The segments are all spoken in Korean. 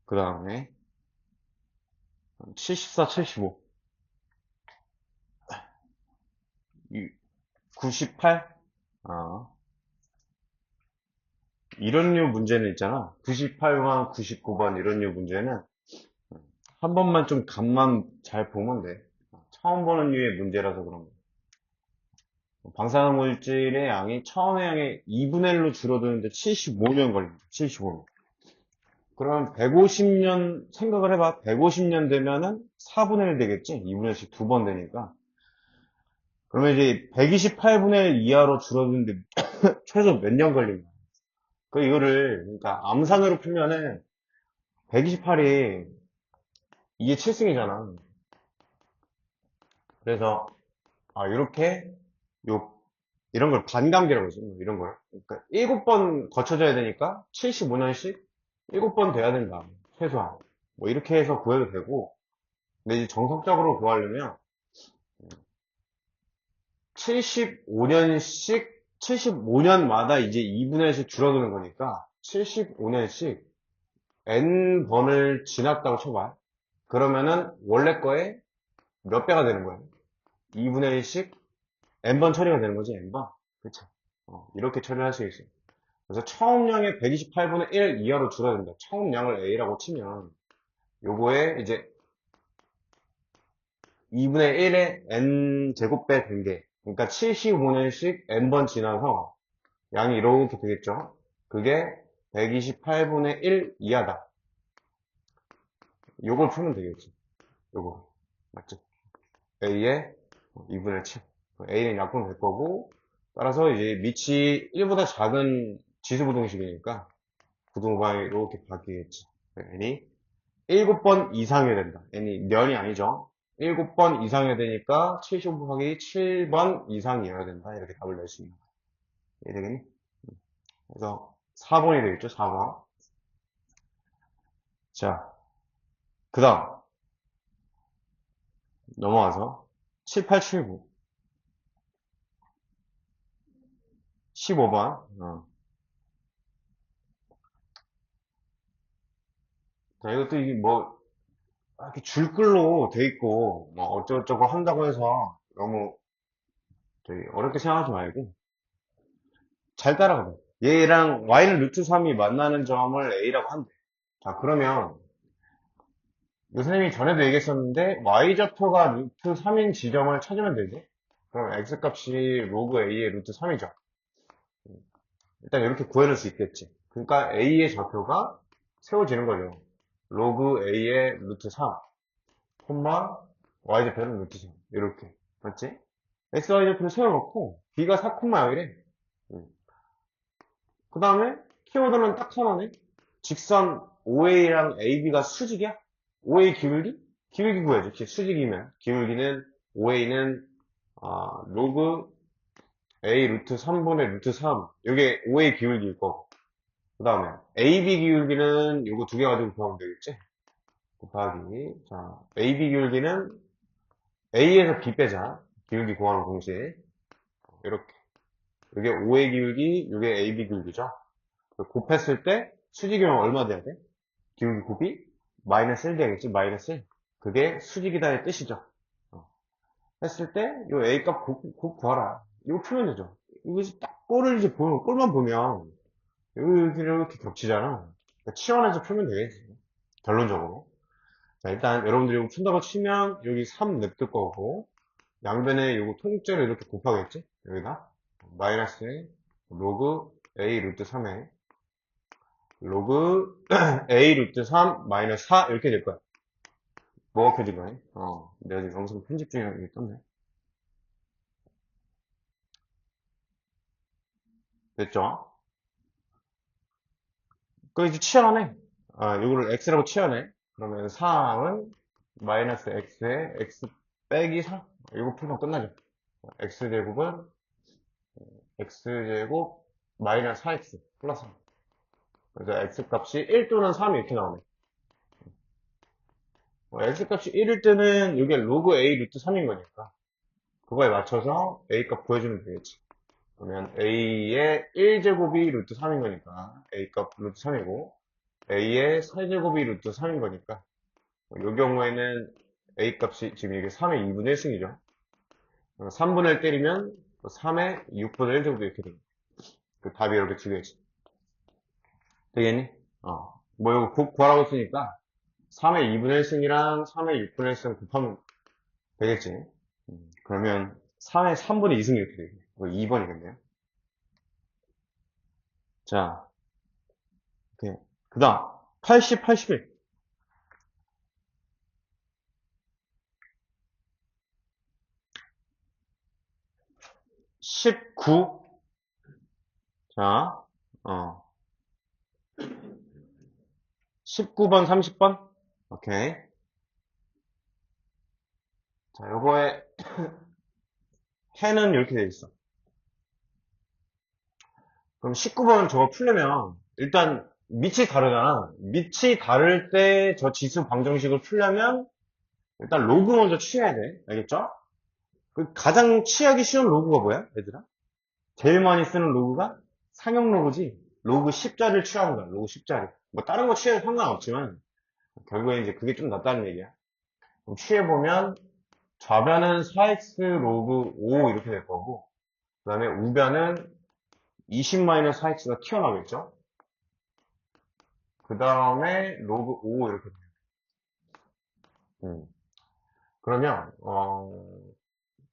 그 다음에 74, 75, 98. 이런 류 문제는 있잖아. 98번, 99번 이런 류 문제는 한 번만 좀 감만 잘 보면 돼. 처음 보는 류의 문제라서 그런 거야. 방사능 물질의 양이 처음의 양의 2분의 1로 줄어드는데 75년 걸립니다. 75년. 그럼 150년 생각을 해봐. 150년 되면은 4분의 1 되겠지? 2분의 1씩 두 번 되니까. 그러면 이제 128분의 1 이하로 줄어드는데 최소 몇 년 걸립니다. 이거를, 그러니까 암산으로 풀면은 128이 이게 7승이잖아. 그래서, 이렇게, 요, 이런 걸 반감기라고 하지, 이런 걸. 그러니까 7번 거쳐져야 되니까 75년씩 7번 돼야 된다. 최소한. 뭐 이렇게 해서 구해도 되고, 근데 이제 정석적으로 구하려면 75년씩, 75년마다 이제 2분의 1씩 줄어드는 거니까 75년씩 n번을 지났다고 쳐봐. 그러면은 원래 거에 몇 배가 되는 거예요? 2분의 1씩 n번 처리가 되는 거지, n번. 그쵸? 이렇게 처리할 수 있어요. 그래서 처음량의 128분의 1 이하로 줄어든다. 처음량을 a라고 치면 요거에 이제 2분의 1의 n 제곱배 된 게, 그러니까 75년씩 n번 지나서 양이 이렇게 되겠죠? 그게 128분의 1 이하다. 요걸 풀면 되겠지. 요거. 맞죠? A의 2분의 7. A는 약분 될 거고, 따라서 이제 밑이 1보다 작은 지수부등식이니까 부등호방이 이렇게 바뀌겠지. n이 7번 이상이어야 된다. n이 년이 아니죠. 7번 이상이어야 되니까 75 곱하기 7번 이상이어야 된다. 이렇게 답을 낼 수 있는 거야. 이해되겠니? 그래서 4번이 되겠죠, 4번. 자, 그 다음 넘어와서 7, 8, 7, 9, 15번. 자, 이것도 이게 뭐 이렇게 줄글로 돼 있고 뭐 어쩌고저쩌고 한다고 해서 너무 되게 어렵게 생각하지 말고 잘 따라가 봐. 얘랑 y는 루트 3이 만나는 점을 a라고 한대. 자, 그러면 선생님이 전에도 얘기했었는데 y좌표가 루트 3인 지점을 찾으면 되지. 그럼 x값이 로그 a의 루트 3이죠. 일단 이렇게 구해낼 수 있겠지. 그러니까 a의 좌표가 세워지는 거죠. 로그 a의 루트 3, 콤마 y좌표는 루트 3. 이렇게. 맞지? x, y좌표를 세워놓고 b가 4, 0이래. 그 다음에 키워드는 딱 하나네. 직선 OA랑 AB가 수직이야? OA 기울기? 기울기 구해야지. 수직이면. 기울기는 OA는 로그 A 루트 3분의 루트 3. 이게 OA 기울기일 거고. 그 다음에 AB 기울기는 요거 두 개 가지고 구하면 되겠지? 곱하기. 자, AB 기울기는 A에서 B 빼자. 기울기 구하는 공식. 이렇게. 이게 OA 기울기, 이게 AB 기울기죠. 곱했을 때 수직이면 얼마 돼야 돼? 기울기 곱이 마이너스 1 되겠지? 마이너스 1. 그게 수직이다의 뜻이죠. 했을 때, 요 A 값 곱 구하라. 이거 풀면 되죠. 이거 딱 꼴을 이제 보면, 꼴만 보면, 이렇게 겹치잖아. 그러니까 치환해서 풀면 되겠지. 결론적으로. 자, 일단 여러분들이 이거 푼다고 치면, 여기 3 냅둘 거고, 양변에 이거 통째로 이렇게 곱하겠지? 여기다. 마이너스 로그 A 루트 3에 로그 A 루트 3 마이너스 4 이렇게 될 거야. 뭐가 켜진 거네? 내가 지금 영상 편집 중에 여기 떴네. 됐죠? 이제 치환해. 이거를 x라고 치환해. 그러면 상은 마이너스 x에 x 빼기 4. 이거 풀면 끝나죠. x제곱은 x제곱 마이너스 4x 플러스 3. 그래서 x값이 1 또는 3 이렇게 나오네. x값이 1일 때는 이게 로그 a 루트 3인 거니까 그거에 맞춰서 a값 구해주면 되겠지. 그러면 a의 1제곱이 루트 3인 거니까 a값 루트 3이고 a의 세제곱이 루트 3인 거니까 이 경우에는 a 값이 지금 이게 3의 2분의 1승이죠. 3분의 1 때리면 3의 6분의 1 정도 이렇게 됩니다. 그 답이 이렇게 두 개지. 되겠니? 뭐 이거 구하라고 했으니까 3의 2분의 1승이랑 3의 6분의 1승 곱하면 되겠지. 그러면 3의 3분의 2승 이렇게 되겠네. 이거 2번이겠네요. 자, 오케이. 그 다음 80, 81. 19. 자, 19번, 30번. 오케이. 자, 요거에 해는 이렇게 돼 있어. 그럼 19번 저거 풀려면 일단 밑이 다르잖아. 밑이 다를 때 저 지수 방정식을 풀려면 일단 로그 먼저 취해야 돼. 알겠죠? 그 가장 취하기 쉬운 로그가 뭐야, 얘들아? 제일 많이 쓰는 로그가 상형 로그지. 로그 10자리를 취하는 거야. 로그 10자리. 뭐 다른 거 취해도 상관없지만 결국에 이제 그게 좀 낫다는 얘기야. 그럼 취해보면 좌변은 4x 로그 5 이렇게 될 거고 그 다음에 우변은 20-4x가 튀어나오겠죠? 그 다음에 로그 5 이렇게 돼요. 그러면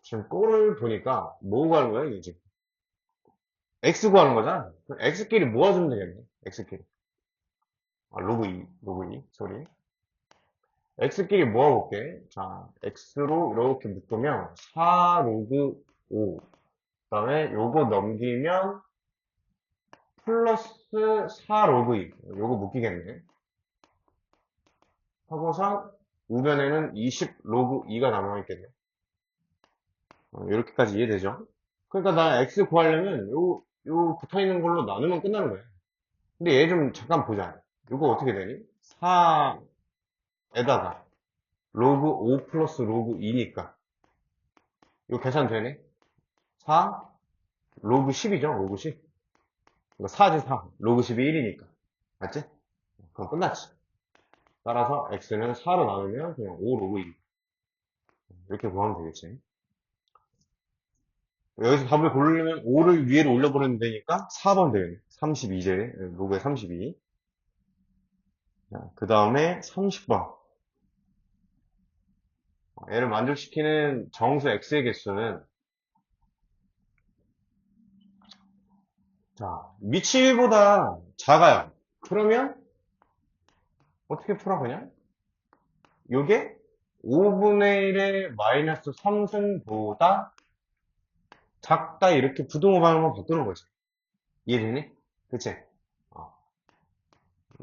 지금 꼴을 보니까 뭐 구하는 거야 이게 지금? x 구하는 거잖아. 그럼 x끼리 모아주면 되겠네. x끼리. 로그 2, 로그 2, 소리. x끼리 모아볼게. 자, x로 이렇게 묶으면 4 로그 5. 그 다음에 요거 넘기면 플러스 4 로그 2. 요거 묶이겠네. 하고서 우변에는 20 로그 2가 남아있겠네. 이렇게까지 이해되죠? 그러니까 나 x 구하려면 요 붙어있는 걸로 나누면 끝나는 거야. 근데 얘 좀 잠깐 보자. 이거 어떻게 되니? 4에다가 로그 5 플러스 로그 2니까 이거 계산 되네? 4 로그 10이죠? 로그 10. 이거 4지 4. 로그 10이 1이니까. 맞지? 그럼 끝났지. 따라서 x는 4로 나누면 그냥 5 로그 2. 이렇게 구하면 되겠지. 여기서 답을 고르려면 5를 위로 올려버리면 되니까 4번 되겠네. 32제, 로그의 32. 그 다음에 30번. 얘를 만족시키는 정수 x의 개수는 자, 미치보다 작아요. 그러면 어떻게 풀어 그냥? 요게 5분의 1의 마이너스 3승보다 작다 이렇게 부등호 방향만 바꾸는 거지. 이해되니? 그치? 어.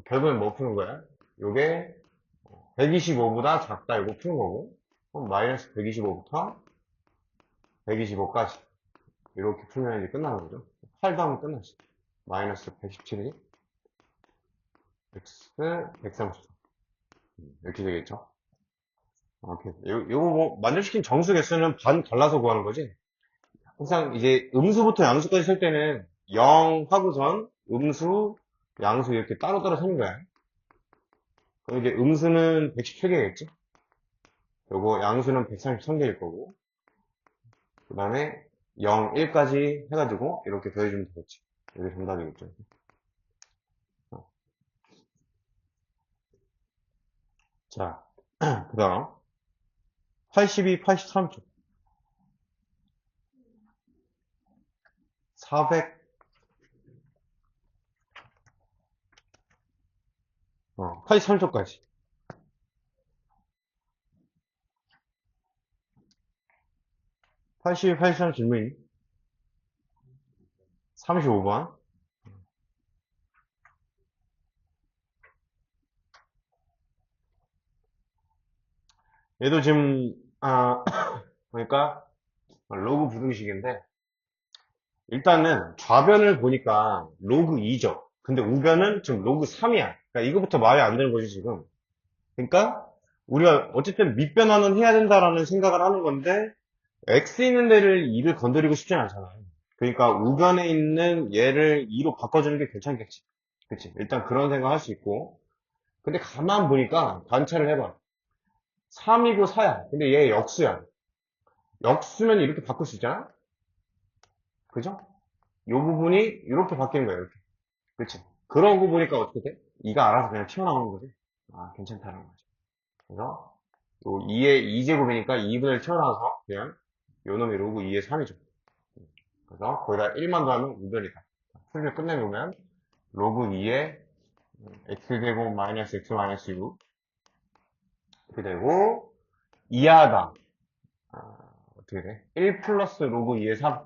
결국엔 뭐 푸는 거야? 요게 125보다 작다 이거 푸는 거고 그럼 마이너스 125부터 125까지 이렇게 풀면 이제 끝나는 거죠. 8 더하면 끝나지. 마이너스 117이 x 134 이렇게 되겠죠. 오케이. 요거 뭐 만족시킨 정수 개수는 반 갈라서 구하는 거지. 항상 이제 음수부터 양수까지 쓸 때는 0 하고선 음수, 양수 이렇게 따로따로 세는 거야. 그럼 이제 음수는 117개겠지? 요거 양수는 133개일 거고 그 다음에 0, 1까지 해가지고 이렇게 더해주면 되겠지. 이게 정답이겠죠. 자, 그 다음 82, 83쪽 400 83쪽까지 82, 83 질문이 35번 얘도 지금 보니까 로그 부등식인데 일단은 좌변을 보니까 로그 2죠. 근데 우변은 지금 로그 3이야. 그러니까 이거부터 말이 안 되는 거지 지금. 그러니까 우리가 어쨌든 밑변화는 해야 된다라는 생각을 하는 건데 x 있는 데를 2를 건드리고 싶진 않잖아요. 그러니까 우변에 있는 얘를 2로 바꿔주는 게 괜찮겠지. 그치? 일단 그런 생각 할 수 있고 근데 가만 보니까 관찰을 해봐. 3이고 4야. 근데 얘 역수야. 역수면 이렇게 바꿀 수 있잖아? 그죠? 요 부분이 이렇게 바뀌는 거야, 이렇게. 그치? 그러고 보니까 어떻게 돼? 2가 알아서 그냥 튀어나오는 거지. 아, 괜찮다는 거지. 그래서, 요 2의 2제곱이니까 2분의 튀어나와서 그냥 요 놈이 로그 2의 3이죠. 그래서 거기다 1만 더하면 우변이다. 풀이를 끝내보면 로그 2의 x제곱 마이너스 x 마이너스 6 이렇게 되고 이하다. 아, 어떻게 돼? 1 플러스 로그 2의 3.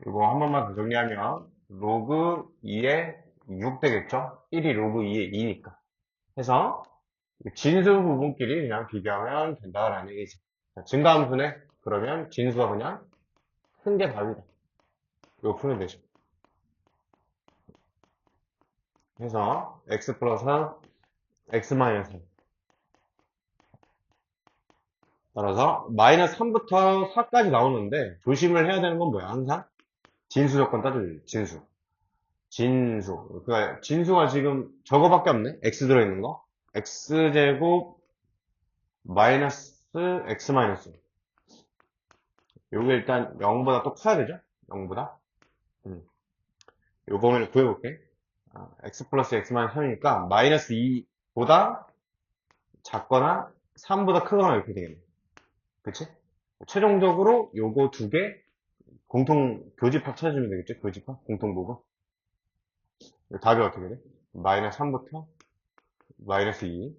이거 한 번만 더 정리하면 로그 2의 6 되겠죠? 1이 로그 2의 2니까. 해서 진수 부분끼리 그냥 비교하면 된다라는 얘기지. 자, 증가함수네? 그러면 진수가 그냥 큰 게 답이다. 이거 풀면 되죠. 해서 x 플러스 x 마이너스 3. 따라서 마이너스 3부터 4까지 나오는데 조심을 해야 되는 건 뭐야? 항상 진수 조건 따져야지. 진수. 진수. 그러니까 진수가 지금 저거밖에 없네. x 들어있는 거. x제곱 마이너스 x 마이너스. 요게 일단 0보다 또 커야 되죠? 0보다. 요 범위를 구해볼게. x 플러스 x 마이너스 3이니까 마이너스 2보다 작거나 3보다 크거나 이렇게 되겠네. 그치? 최종적으로 요거 두 개 공통 교집합 찾아주면 되겠죠? 교집합? 공통부분? 답이 어떻게 돼? 마이너스 3부터 마이너스 2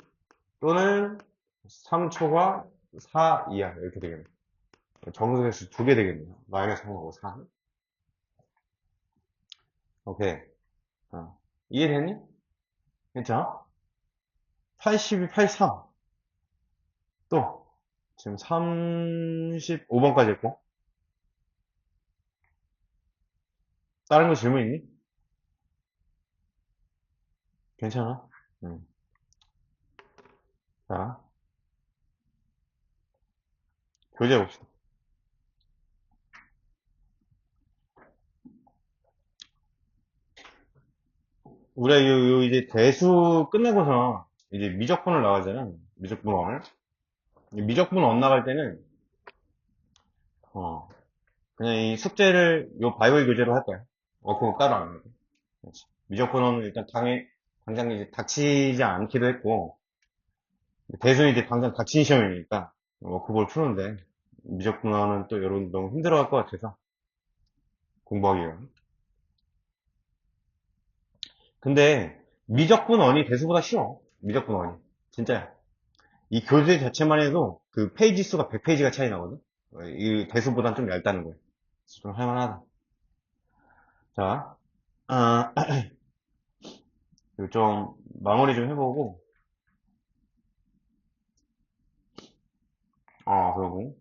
또는 3초과 4 이하 이렇게 되겠네. 정수대수 두 개 되겠네요. 마이너스 3하고 4. 오케이. 이해됐니? 괜찮아? 82, 83. 또 지금 35번까지 했고 다른 거 질문 있니? 괜찮아? 응. 자, 교재 봅시다. 우리가 이제 대수 끝내고서 이제 미적분을 나가잖아. 미적분을. 미적분 나갈 때는 그냥 이 숙제를 요 바이올 교재로 할 거야. 그거 따로 안 해. 미적분은 일단 당장 이제 닥치지 않기도 했고 대수는 이제 당장 닥친 시험이니까 그걸 푸는데 미적분은 또 여러분 너무 힘들어할 것 같아서 공부하기가. 근데 미적분원이 대수보다 쉬워. 미적분원이 진짜야. 이 교재 자체만 해도 그 페이지 수가 100페이지가 차이 나거든. 이 대수보단 좀 얇다는 거야. 좀 할만하다. 자, 아, 좀 마무리 좀 해보고, 그러고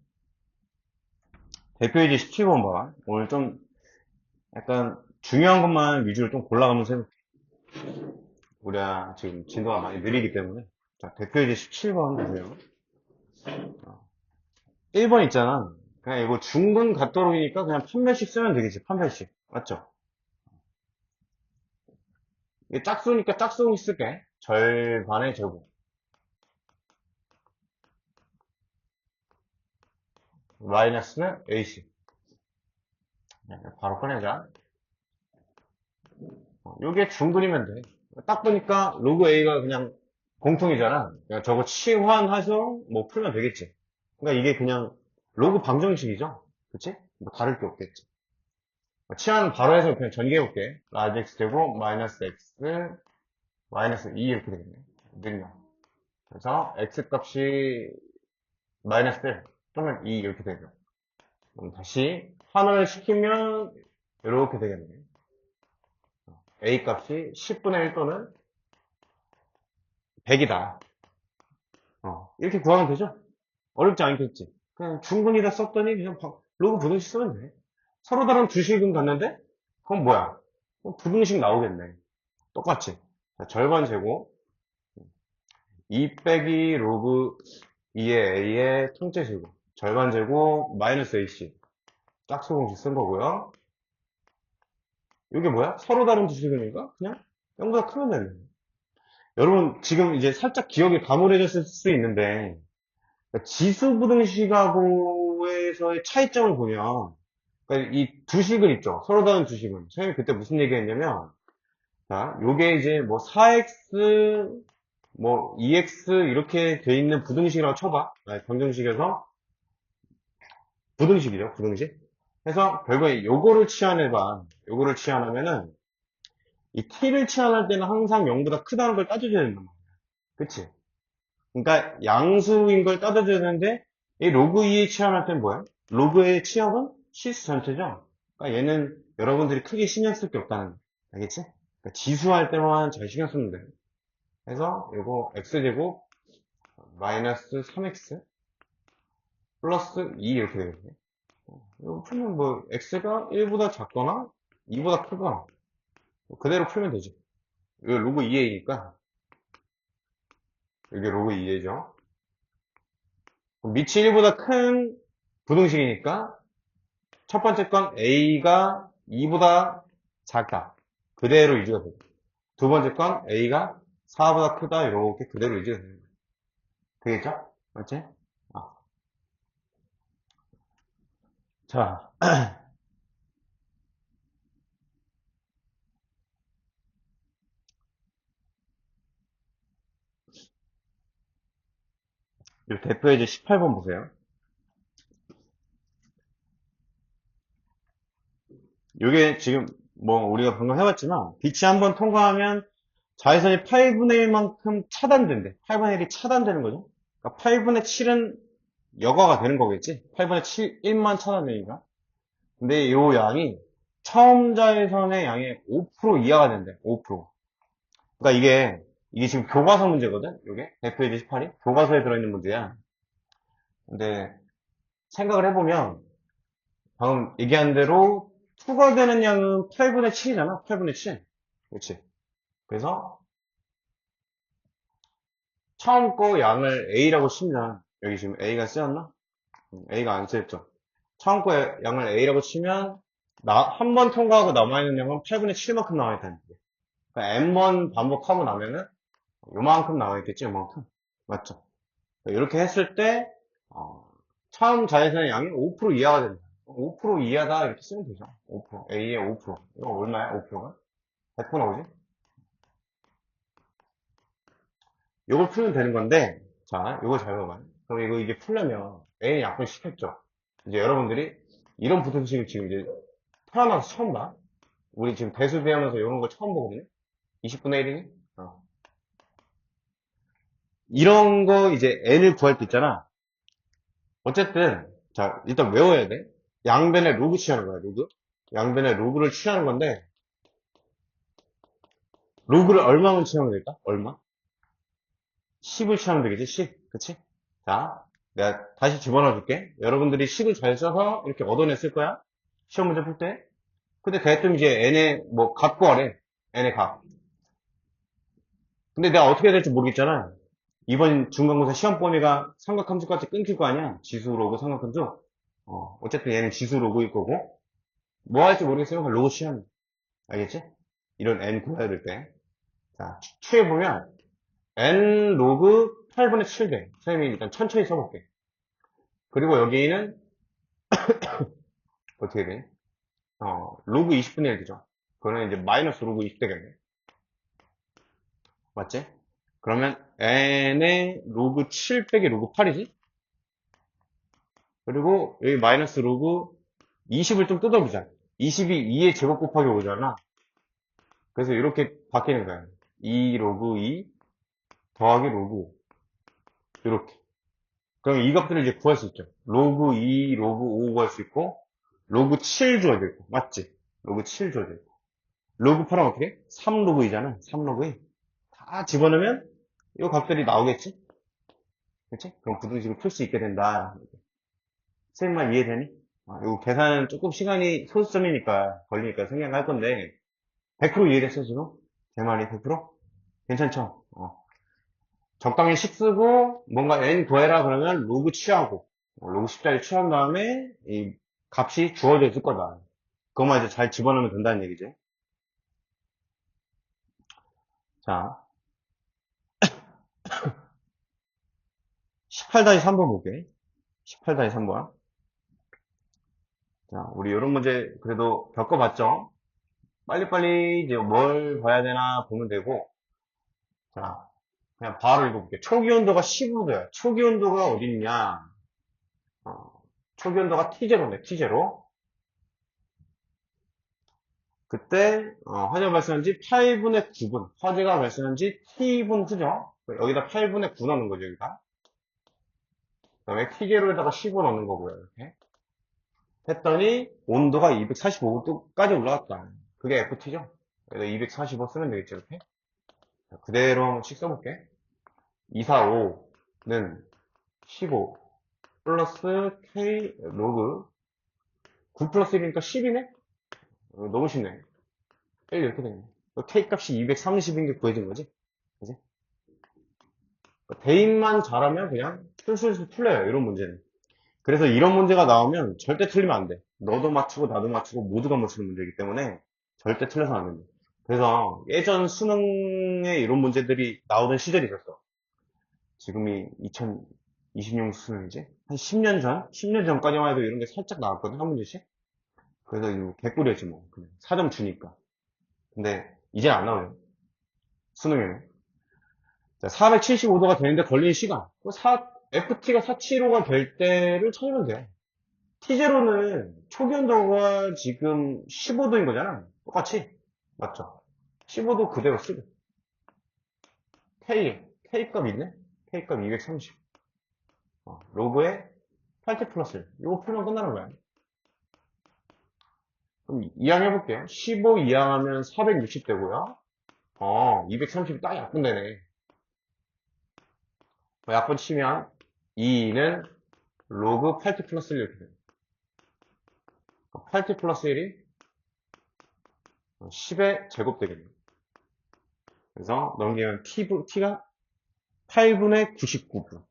대표이지 17번 봐. 오늘 좀 약간 중요한 것만 위주로 좀 골라가면서 해볼게. 우리가 지금 진도가 많이 느리기 때문에. 자, 대표이지 17번 보세요. 1번 있잖아. 그냥 이거 중근 갖도록이니까 그냥 판별식 쓰면 되겠지. 판별식. 맞죠? 이게 짝수니까 짝수공 쓸게. 절반의 제곱. 마이너스는 AC. 바로 꺼내자. 요게 중근이면 돼. 딱 보니까 로그 A가 그냥 공통이잖아. 그러니까 저거 치환해서 뭐 풀면 되겠지. 그러니까 이게 그냥 로그 방정식이죠. 그치? 뭐 다를 게 없겠지. 치환 바로 해서 그냥 전개해볼게. 라지 x 제곱 마이너스 x 마이너스 2 이렇게 되겠네. 늘려. 그래서 x 값이 마이너스 1 또는 2 이렇게 되죠. 그럼 다시 환원을 시키면 이렇게 되겠네. A 값이 10분의 1 또는 100이다. 이렇게 구하면 되죠? 어렵지 않겠지? 그냥 중근이다 썼더니 그냥 로그 부등식 쓰면 돼. 서로 다른 두 식은 갔는데 그건 뭐야? 부등식 나오겠네. 똑같이. 자, 절반 제곱 2 빼기 로그 2의 A의 통째 제곱 절반 제곱 마이너스 AC 짝수공식 쓴 거고요. 이게 뭐야? 서로 다른 두 식이니까 그냥 0보다 크면 되네. 여러분, 지금 이제 살짝 기억이 가물해졌을 수 있는데, 그러니까 지수부등식하고에서의 차이점을 보면, 그러니까 이 두 식은 있죠. 서로 다른 두 식은. 선생님이 그때 무슨 얘기 했냐면, 자, 요게 이제 뭐 4x, 뭐 2x 이렇게 돼 있는 부등식이라고 쳐봐. 아니, 방정식에서 부등식이죠, 부등식. 그래서 결국에 요거를 치환해봐. 요거를 치환하면은 이 t를 치환할 때는 항상 0보다 크다는 걸 따져줘야 된단 말이야. 그치? 그러니까 양수인 걸 따져줘야 되는데 이 로그 2에 치환할 때는 뭐야? 로그의 치역은 실수 전체죠? 그러니까 얘는 여러분들이 크게 신경 쓸 게 없다는 거. 알겠지? 그러니까 지수할 때만 잘 신경 쓰면 돼. 그래서 요거 x제곱 마이너스 3x 플러스 2 이렇게 되겠네. 이거 풀면 뭐 x가 1보다 작거나 2보다 크거나 그대로 풀면 되지. 이거 로그 2a니까 이게 로그 2a죠. 밑이 1보다 큰 부등식이니까 첫 번째 건 a가 2보다 작다. 그대로 유지가 되고 두 번째 건 a가 4보다 크다. 이렇게 그대로 유지가 되는 거예요. 되겠죠? 맞지? 아, 자, 이 대표예제 18번 보세요. 이게 지금 뭐 우리가 방금 해봤지만 빛이 한번 통과하면 자외선이 8분의 1만큼 차단된대. 8분의 1이 차단되는 거죠. 그러니까 8분의 7은 여과가 되는 거겠지. 8분의 7, 1만 차단되니까. 근데 이 양이 처음 자외선의 양의 5% 이하가 된대. 5%. 그러니까 이게 지금 교과서 문제거든. 이게 대표예제 18이 교과서에 들어있는 문제야. 근데 생각을 해보면 방금 얘기한 대로 투과되는 양은 8분의 7이잖아. 8분의 7. 그렇지. 그래서 처음 거 양을 A라고 치면 여기 지금 A가 쓰였나? A가 안 쓰였죠. 처음 거 양을 A라고 치면 한 번 통과하고 남아있는 양은 8분의 7만큼 남아있다는 거예요. 그러니까 N번 반복하고 나면은 요만큼 남아있겠지, 요만큼. 맞죠? 이렇게 했을 때 처음 자외선의 양이 5% 이하가 된다. 5% 이하다 이렇게 쓰면 되죠. 5%. A의 5%. 이거 얼마야? 5%가? 100% 나오지? 이걸 풀면 되는 건데, 자, 이거 잘 봐봐요. 그럼 이게 풀려면 A는 약분 시켰죠. 이제 여러분들이 이런 부등식을 지금 이제 태어나서 처음 봐. 우리 지금 대수 배우면서 이런 거 처음 보거든요. 20분의 1이니? 이런 거 이제 n을 구할 때 있잖아. 어쨌든, 자, 일단 외워야 돼. 양변에 로그 취하는 거야, 로그. 양변에 로그를 취하는 건데, 로그를 얼마만 취하면 될까? 얼마? 10을 취하면 되겠지, 10. 그치? 자, 내가 다시 집어넣어 줄게. 여러분들이 10을 잘 써서 이렇게 얻어냈을 거야. 시험 문제 풀 때. 근데 대뜸 이제 n의 뭐 값 구하래. n의 값. 근데 내가 어떻게 해야 될지 모르겠잖아. 이번 중간고사 시험 범위가 삼각함수까지 끊길 거 아니야? 지수, 로그, 삼각함수. 어쨌든 얘는 지수, 로그일 거고. 뭐 할지 모르겠으면 그냥 로그 취하면 돼. 알겠지? 이런 n 구해야 될 때. 자, 추해보면 n 로그 8분의 7배. 선생님이 일단 천천히 써볼게. 그리고 여기는 어떻게 돼? 로그 20분의 1 되죠. 그거는 이제 마이너스 로그 20 되겠네. 맞지? 그러면 n의 로그 7 빼기 로그 8이지? 그리고 여기 마이너스 로그 20을 좀 뜯어보자. 20이 2의 제곱 곱하기 5잖아. 그래서 이렇게 바뀌는 거야. 2 로그 2 더하기 로그 5. 이렇게. 그럼 이 값들을 이제 구할 수 있죠. 로그 2, 로그 5 구할 수 있고, 로그 7 주어져 있고. 맞지? 로그 7 주어져 있고. 로그 8은 어떻게 해? 3 로그 2잖아. 3 로그 2. 다 집어넣으면 이 값들이 나오겠지? 그치? 그럼 부등식을 풀 수 있게 된다. 선생님만 이해되니? 이거 계산은 조금 시간이 소수점이니까 걸리니까 생략할 건데 100% 이해됐어 지금? 제 말이 100%? 괜찮죠? 적당히 식 쓰고 뭔가 n 구해라 그러면 로그 취하고 로그 10자리 취한 다음에 이 값이 주어져 있을 거다. 그것만 이제 잘 집어넣으면 된다는 얘기지. 자, 18-3번 볼게. 18-3번. 자, 우리 이런 문제 그래도 겪어봤죠? 빨리빨리 이제 뭘 봐야 되나 보면 되고. 자, 그냥 바로 읽어볼게. 초기 온도가 15도야. 초기 온도가 어디 있냐? 초기 온도가 T0인데, T0. 그때, 화재가 발생한 지 8분의 9분. 화재가 발생한 지 T분 후죠? 여기다 8분의 9 넣는 거죠, 여기다. 그 다음에 T0에다가 15 넣는 거고요, 이렇게. 했더니, 온도가 245도까지 올라갔다. 그게 FT죠? 여기다 245 쓰면 되겠죠, 이렇게. 자, 그대로 한번씩 써볼게. 245는 15 플러스 K 로그 9 플러스 1이니까 10이네? 너무 쉽네. 1 이렇게 되네. K 값이 230인 게 구해진 거지? 그지? 대입만 잘하면 그냥 술술술 풀려요, 이런 문제는. 그래서 이런 문제가 나오면 절대 틀리면 안 돼. 너도 맞추고 나도 맞추고 모두가 맞추는 문제이기 때문에 절대 틀려서 안 된다. 그래서 예전 수능에 이런 문제들이 나오던 시절이 있었어. 지금이 2026 수능이지? 한 10년 전? 10년 전까지만 해도 이런 게 살짝 나왔거든, 한 문제씩. 그래서 이거 개꿀이었지, 뭐. 그냥 4점 주니까. 근데 이제 안 나와요. 수능에는. 자, 475도가 되는데 걸리는 시간. FT가 475가 될 때를 찾으면 돼. T0는 초기 온도가 지금 15도인 거잖아. 똑같이. 맞죠? 15도 그대로 쓰고. K 값 있네? K 값 230. 로그에 8T 플러스 1. 이거 풀면 끝나는 거야. 그럼 이항해볼게요. 15 이항하면 460 되고요. 230이 딱 약분되네. 약분 치면 2는 로그 8T 플러스 1 이렇게 돼요. 8T 플러스 1이 10의 제곱 되겠네요. 그래서 넘기면 T가 8분의 99분.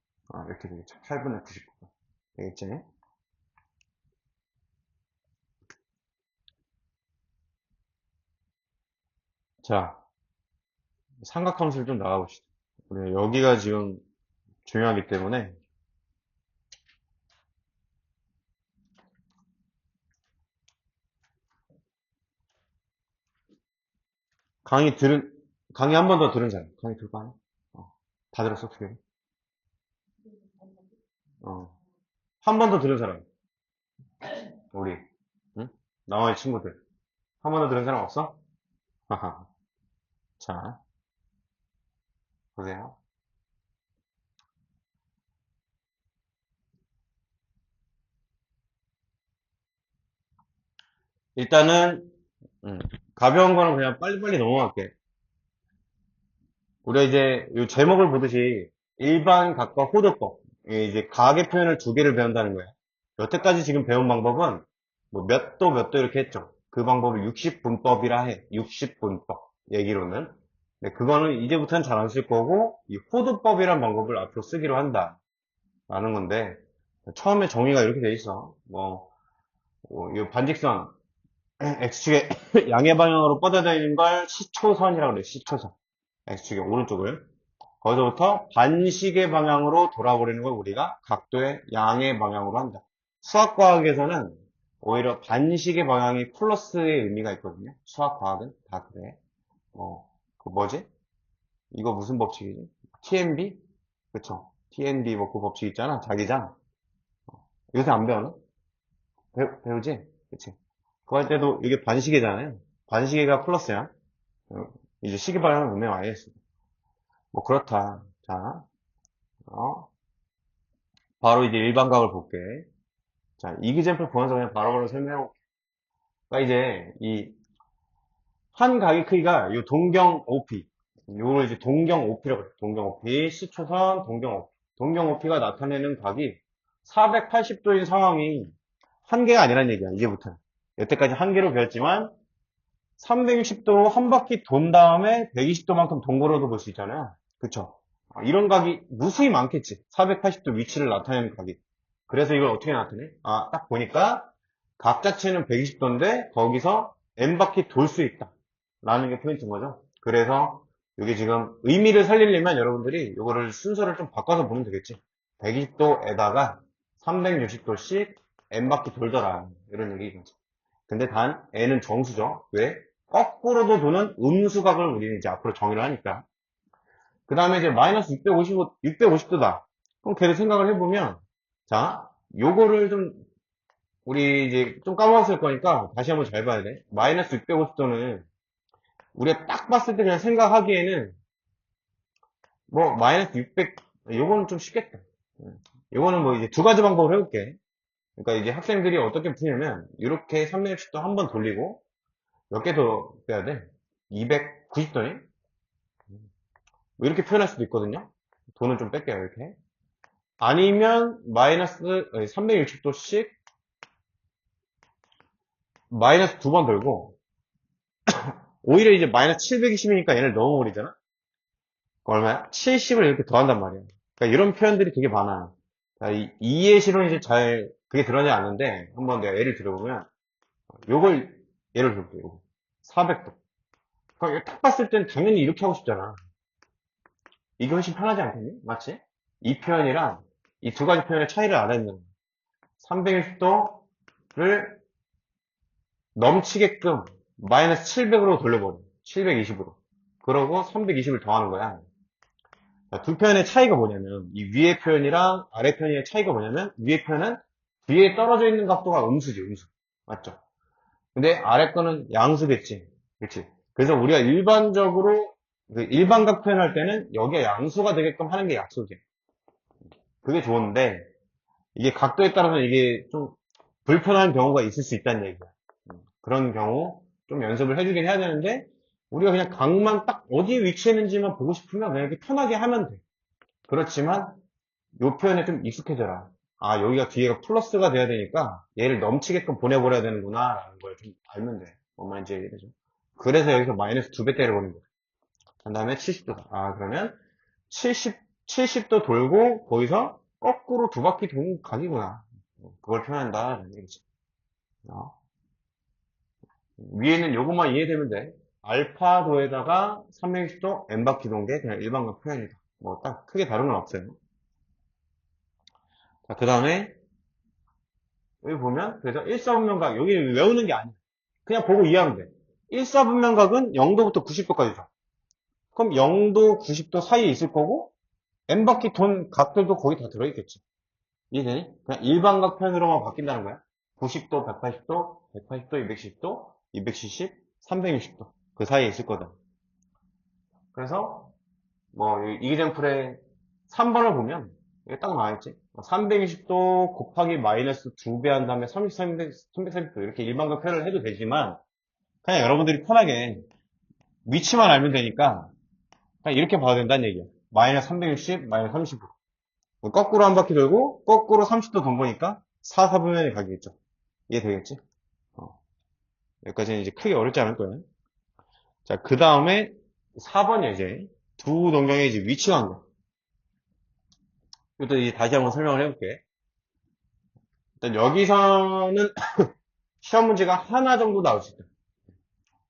이렇게 되겠죠. 8분의 99분. 되겠지? 자, 삼각함수를 좀 나가봅시다. 우리 여기가 지금 중요하기 때문에. 강의 한 번 더 들은 사람. 강의 들고 하나? 다 들었어, 두 개? 한 번 더 들은 사람. 우리. 응? 나머지 친구들. 한 번 더 들은 사람 없어? 하하. 자, 보세요. 일단은, 가벼운 거는 그냥 빨리빨리 넘어갈게. 우리가 이제 이 제목을 보듯이 일반 각과 호도법, 이제 가계 표현을 두 개를 배운다는 거야. 여태까지 지금 배운 방법은 뭐 몇 도 이렇게 했죠. 그 방법을 60분법이라 해. 60분법 얘기로는. 근데 그거는 이제부터는 잘 안 쓸 거고 이 호도법이란 방법을 앞으로 쓰기로 한다 라는 건데, 처음에 정의가 이렇게 돼 있어. 이 반직선 X축의 양의 방향으로 뻗어져 있는 걸 시초선이라고 그래. 시초선. X축의 오른쪽을. 거기서부터 반시계 방향으로 돌아버리는 걸 우리가 각도의 양의 방향으로 한다. 수학과학에서는 오히려 반시계 방향이 플러스의 의미가 있거든요. 수학과학은 다 그래. 그 뭐지? 이거 무슨 법칙이지? TNB? 그쵸? TNB 뭐 그 법칙 있잖아. 자기장. 요새 안 배우나? 배우지? 그치? 그거 할 때도 이게 반시계잖아요. 반시계가 플러스야. 이제 시계 방향을 분명히 알겠어. 뭐 그렇다. 자, 바로 이제 일반각을 볼게. 자, 이기잼플 구하면서 그냥 바로바로 설명해볼게. 그러니까 이제 이 한 각의 크기가 요 동경 OP, 요걸 이제 동경 OP라고 해요. 동경 OP, 시초선 동경 OP. 동경 OP가 나타내는 각이 480도인 상황이 한 개가 아니란 얘기야, 이제부터. 여태까지 한 개로 배웠지만 360도 한 바퀴 돈 다음에 120도만큼 동그라도 볼 수 있잖아요. 그쵸? 이런 각이 무수히 많겠지. 480도 위치를 나타내는 각이. 그래서 이걸 어떻게 나타내? 딱 보니까 각 자체는 120도인데 거기서 n바퀴 돌 수 있다. 라는 게 포인트인 거죠. 그래서 이게 지금 의미를 살리려면 여러분들이 요거를 순서를 좀 바꿔서 보면 되겠지. 120도에다가 360도씩 n바퀴 돌더라. 이런 얘기겠지. 근데 단 n은 정수죠. 왜? 거꾸로도 도는 음수각을 우리는 이제 앞으로 정의를 하니까. 그 다음에 이제 마이너스 650도다. 그럼 걔를 생각을 해보면, 자, 요거를 좀, 우리 이제 좀 까먹었을 거니까 다시 한번 잘 봐야 돼. 마이너스 650도는 우리가 딱 봤을 때 그냥 생각하기에는 뭐 마이너스 600, 요거는 좀 쉽겠다. 요거는 뭐 이제 두 가지 방법을 해볼게. 그러니까 이제 학생들이 어떻게 푸냐면, 이렇게 360도 한 번 돌리고, 몇 개 더 빼야 돼? 290도니? 뭐 이렇게 표현할 수도 있거든요. 돈은 좀 뺄게요, 이렇게. 아니면, 마이너스 360도씩, 마이너스 두 번 돌고, 오히려 이제 마이너스 720이니까 얘를 넘어버리잖아? 얼마야? 70을 이렇게 더한단 말이야. 그러니까 이런 표현들이 되게 많아. 자, 이해 실은 이제 잘, 그게 드러나지 않는데, 한번 내가 예를 들어보면, 요걸, 예를 들어볼게, 요거. 400도. 그러니까 딱 봤을 땐 당연히 이렇게 하고 싶잖아. 이게 훨씬 편하지 않겠니? 맞지? 이 표현이랑 이 두 가지 표현의 차이를 알아야 되는 거야. 360도를 넘치게끔 마이너스 700으로 돌려버려. 720으로. 그러고 320을 더하는 거야. 자, 두 표현의 차이가 뭐냐면, 이 위의 표현이랑 아래 표현의 차이가 뭐냐면, 위의 표현은 뒤에 떨어져 있는 각도가 음수지, 음수. 맞죠? 근데 아래 거는 양수겠지. 그렇지? 그래서 우리가 일반적으로 그 일반각 표현할 때는 여기에 양수가 되게끔 하는 게 약속이야. 그게 좋은데 이게 각도에 따라서 이게 좀 불편한 경우가 있을 수 있다는 얘기야. 그런 경우 좀 연습을 해주긴 해야 되는데 우리가 그냥 각만 딱 어디에 위치해 있는지만 보고 싶으면 그냥 이렇게 편하게 하면 돼. 그렇지만 이 표현에 좀 익숙해져라. 아, 여기가 뒤에가 플러스가 돼야 되니까 얘를 넘치게끔 보내버려야 되는구나 라는 걸 좀 알면 돼. 뭔 말인지 얘기해줘. 그래서 여기서 마이너스 2배 때려보는 거야. 그 다음에 70도다. 아, 그러면 70도 돌고 거기서 거꾸로 두 바퀴 도는 각이구나. 그걸 표현한다라는 얘기지. 어. 위에는 요것만 이해되면 돼. 알파도에다가 360도 n바퀴 도는 게 그냥 일반각 표현이다. 뭐 딱 크게 다른 건 없어요. 자, 그 다음에 여기 보면 그래서 1사분면각 여기 외우는 게 아니야. 그냥 보고 이해하면 돼. 1사분면각은 0도부터 90도까지 죠. 그럼 0도, 90도 사이에 있을 거고 n바퀴 돈 각들도 거기 다 들어있겠지. 이해되니? 그냥 일반각 표현으로만 바뀐다는 거야. 90도, 180도, 180도, 210도, 270, 360도. 그 사이에 있을 거다. 그래서, 뭐, 이기쟁풀의 3번을 보면, 이게 딱 나와있지. 320도 곱하기 마이너스 2배 한 다음에 330도. 이렇게 일반각 표현을 해도 되지만, 그냥 여러분들이 편하게 위치만 알면 되니까, 그냥 이렇게 봐도 된다는 얘기야. 마이너스 360, 마이너스 35. 거꾸로 한 바퀴 돌고 거꾸로 30도 돈 거니까 4, 4분면이 가겠죠. 이해되겠지? 여기까지는 이제 크게 어렵지 않을 거예요. 자, 그 다음에 4번이 이제 두 동경의 이제 위치 관계. 이것도 이제 다시 한번 설명을 해볼게. 일단 여기서는 시험 문제가 하나 정도 나올 수 있다.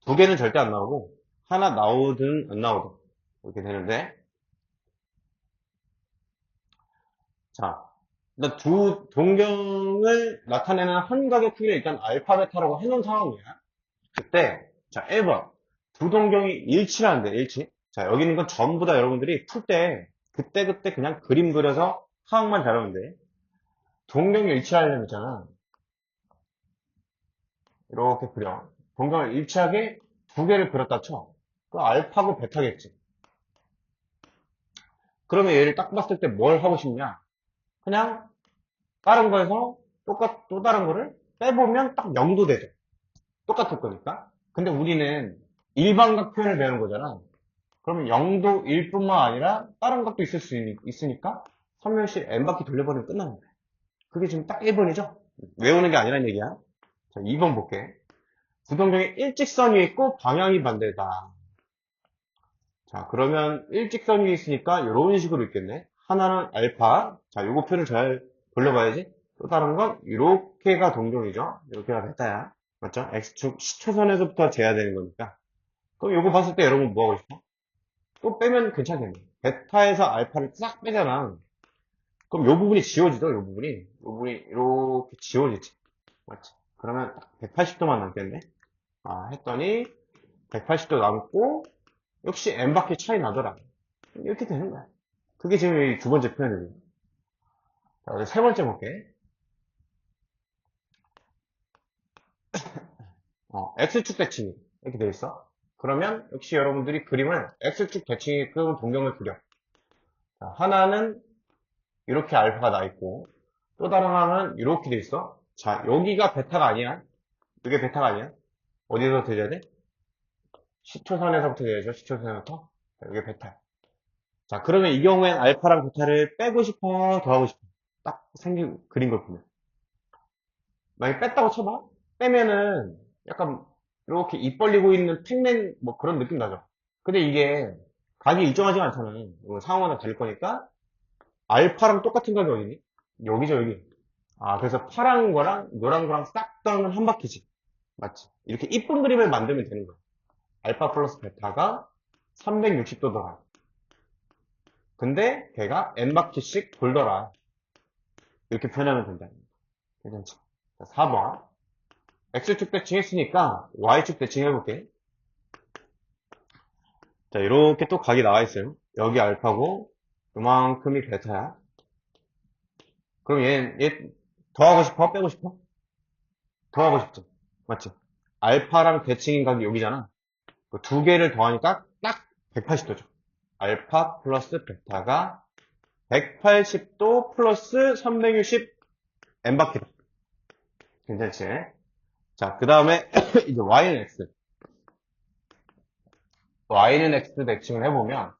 두 개는 절대 안 나오고 하나 나오든 안 나오든 이렇게 되는데 자, 일단 두 동경을 나타내는 한 각의 크기를 일단 알파, 베타라고 해놓은 상황이야. 그때, 자, 1번. 두 동경이 일치라는데, 일치. 자, 여기 있는 건 전부 다 여러분들이 풀 때, 그때그때 그냥 그림 그려서 파악만 잘하면 돼. 동경이 일치하려면 있잖아. 이렇게 그려. 동경을 일치하게 두 개를 그렸다 쳐. 그 알파고 베타겠지. 그러면 얘를 딱 봤을 때 뭘 하고 싶냐? 그냥 다른 거에서 또 다른 거를 빼보면 딱 0도 되죠. 똑같을 거니까. 근데 우리는 일반각 표현을 배우는 거잖아. 그러면 0도 1뿐만 아니라 다른 각도 있을 수 있으니까 3면씩 n바퀴 돌려버리면 끝나는 거야. 그게 지금 딱 1번이죠? 외우는 게 아니란 얘기야. 자, 2번 볼게. 구동경에 일직선 위에 있고 방향이 반대다. 자, 그러면 일직선 위에 있으니까 이런 식으로 있겠네. 하나는 알파. 자, 요거 표현을 잘 돌려봐야지. 또 다른 건 이렇게가 동경이죠. 이렇게가 베타야. 맞죠? X축 시초선에서부터 재야 되는 거니까. 그럼 요거 봤을 때 여러분 뭐 하고 싶어? 또 빼면 괜찮겠네. 베타에서 알파를 싹 빼잖아. 그럼 요 부분이 지워지죠, 요 부분이. 요 부분이 이렇게 지워지지. 맞지? 그러면 딱 180도만 남겠네. 했더니 180도 남고 역시 n바퀴 차이 나더라. 이렇게 되는 거야. 그게 지금 이 두 번째 표현이고. 자, 이제 세 번째 볼게. X축 대칭이 이렇게 돼 있어. 그러면 역시 여러분들이 그림을 X축 대칭이끔 동경을 그려. 자, 하나는 이렇게 알파가 나 있고 또 다른 하나는 이렇게 돼 있어. 자, 여기가 베타가 아니야. 이게 베타가 아니야. 어디서 돼야 돼? 시초선에서부터 돼야죠. 시초선에서부터. 자, 이게 베타. 자, 그러면 이 경우엔 알파랑 베타를 빼고 싶어, 더하고 싶어. 딱 생긴 그린 걸 보면. 만약에 뺐다고 쳐봐? 빼면은 약간 이렇게 입 벌리고 있는 팩맨 뭐 그런 느낌 나죠? 근데 이게 각이 일정하지가 않잖아. 이거 상황마다 다를 거니까 알파랑 똑같은 각이 어디니? 여기죠, 여기. 그래서 파란 거랑 노란 거랑 싹 더하면 한 바퀴지. 맞지? 이렇게 이쁜 그림을 만들면 되는 거야. 알파 플러스 베타가 360도 돌아. 근데 걔가 n 바퀴씩 돌더라. 이렇게 표현하면 된다. 괜찮지? 자, 4번. X축 대칭했으니까 Y축 대칭해볼게. 자, 이렇게 또 각이 나와 있어요. 여기 알파고, 요만큼이 베타야. 그럼 얘 더하고 싶어? 빼고 싶어? 더하고 싶죠. 맞지? 알파랑 대칭인 각이 여기잖아. 그 두 개를 더하니까 딱 180도죠. 알파 플러스 베타가 180도 플러스 360 n바퀴다. 괜찮지? 자, 그 다음에 이제 y는 x. y는 x 대칭을 해보면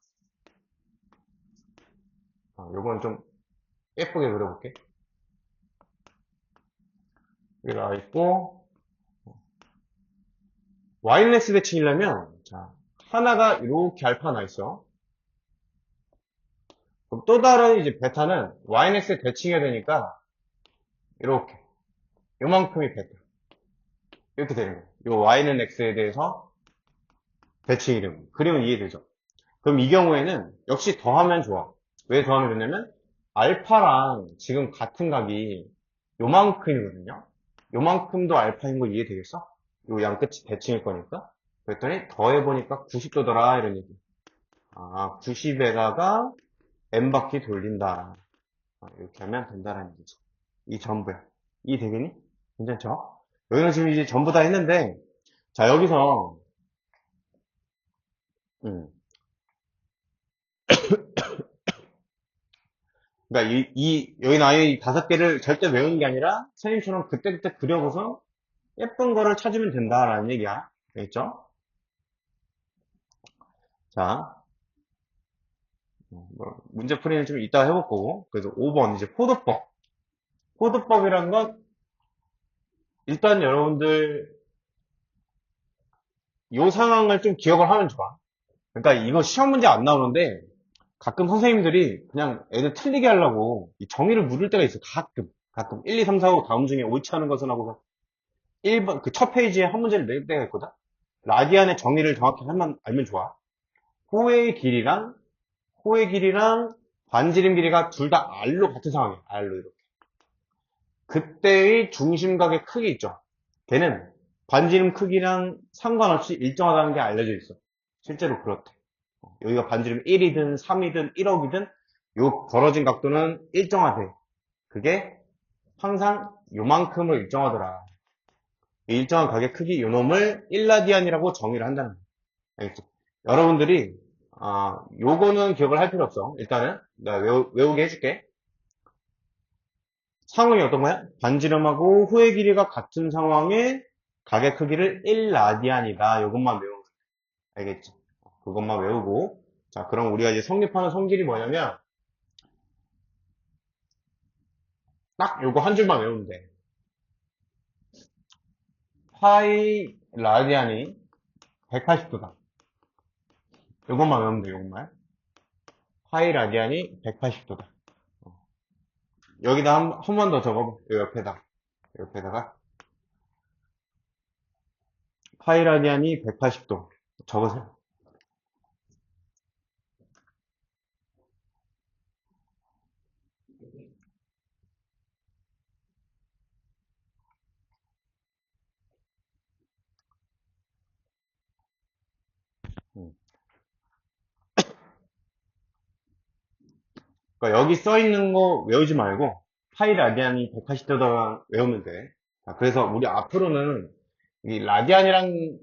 요건 좀 예쁘게 그려볼게. 여기 나와 있고 y는 x 대칭이려면 자, 하나가 이렇게 알파 나 있어. 그럼 또 다른 이제 베타는 y는 x에 대칭해야 되니까 이렇게 요만큼이 베타. 이렇게 되는 거예요. 요 y는 x에 대해서 대칭이 되는 거예요. 그림은 이해되죠? 그럼 이 경우에는 역시 더하면 좋아. 왜 더하면 좋냐면 알파랑 지금 같은 각이 요만큼이거든요. 요만큼도 알파인 거 이해되겠어? 요 양끝이 대칭일 거니까. 그랬더니 더해보니까 90도더라 이런 얘기. 90에다가 n바퀴 돌린다. 이렇게 하면 된다라는 얘기죠. 이 전부야. 이해되겠니? 괜찮죠? 여기는 지금 이제 전부 다 했는데 자 여기서 음, 그러니까 여기 나와 있는 이 다섯 개를 절대 외우는 게 아니라 선생님처럼 그때그때 그려보서 예쁜 거를 찾으면 된다라는 얘기야. 알겠죠? 자, 문제 풀이는 좀 이따가 해볼 거고. 그래서 5번 이제 포도법. 포도법이란 건 일단 여러분들 이 상황을 좀 기억을 하면 좋아. 그러니까 이거 시험 문제 안 나오는데 가끔 선생님들이 그냥 애들 틀리게 하려고 이 정의를 물을 때가 있어. 가끔 1, 2, 3, 4, 5 다음 중에 옳지 않은 것은 하고서 1번 그 첫 페이지에 한 문제를 낼 때가 있거든. 라디안의 정의를 정확히 알면 좋아. 호의 길이랑 반지름 길이가 둘 다 R로 같은 상황이야. R로 이렇게. 그때의 중심각의 크기 있죠. 걔는 반지름 크기랑 상관없이 일정하다는 게 알려져 있어. 실제로 그렇대. 여기가 반지름 1이든 3이든 1억이든 요 벌어진 각도는 일정하대. 그게 항상 요만큼을 일정하더라. 이 일정한 각의 크기 요놈을 1라디안이라고 정의를 한다는 거야. 알겠지? 여러분들이 요거는 기억을 할 필요 없어. 일단은 내가 외우게 해줄게. 상황이 어떤 거야? 반지름하고 호의 길이가 같은 상황에 각의 크기를 1라디안이다. 요것만 외우면 돼. 알겠지? 그것만 외우고 자 그럼 우리가 이제 성립하는 성질이 뭐냐면 딱 요거 한 줄만 외우면 돼. 파이 라디안이 180도다. 요것만 외우면 돼. 요것만. 파이 라디안이 180도다. 여기다 한 번 더 적어봐. 요 옆에다가 파이 라디안이 180도 적으세요. 음. 그러니까 여기 써 있는 거 외우지 말고 파이 라디안이 180도다 외우면 돼. 자, 그래서 우리 앞으로는 이 라디안이랑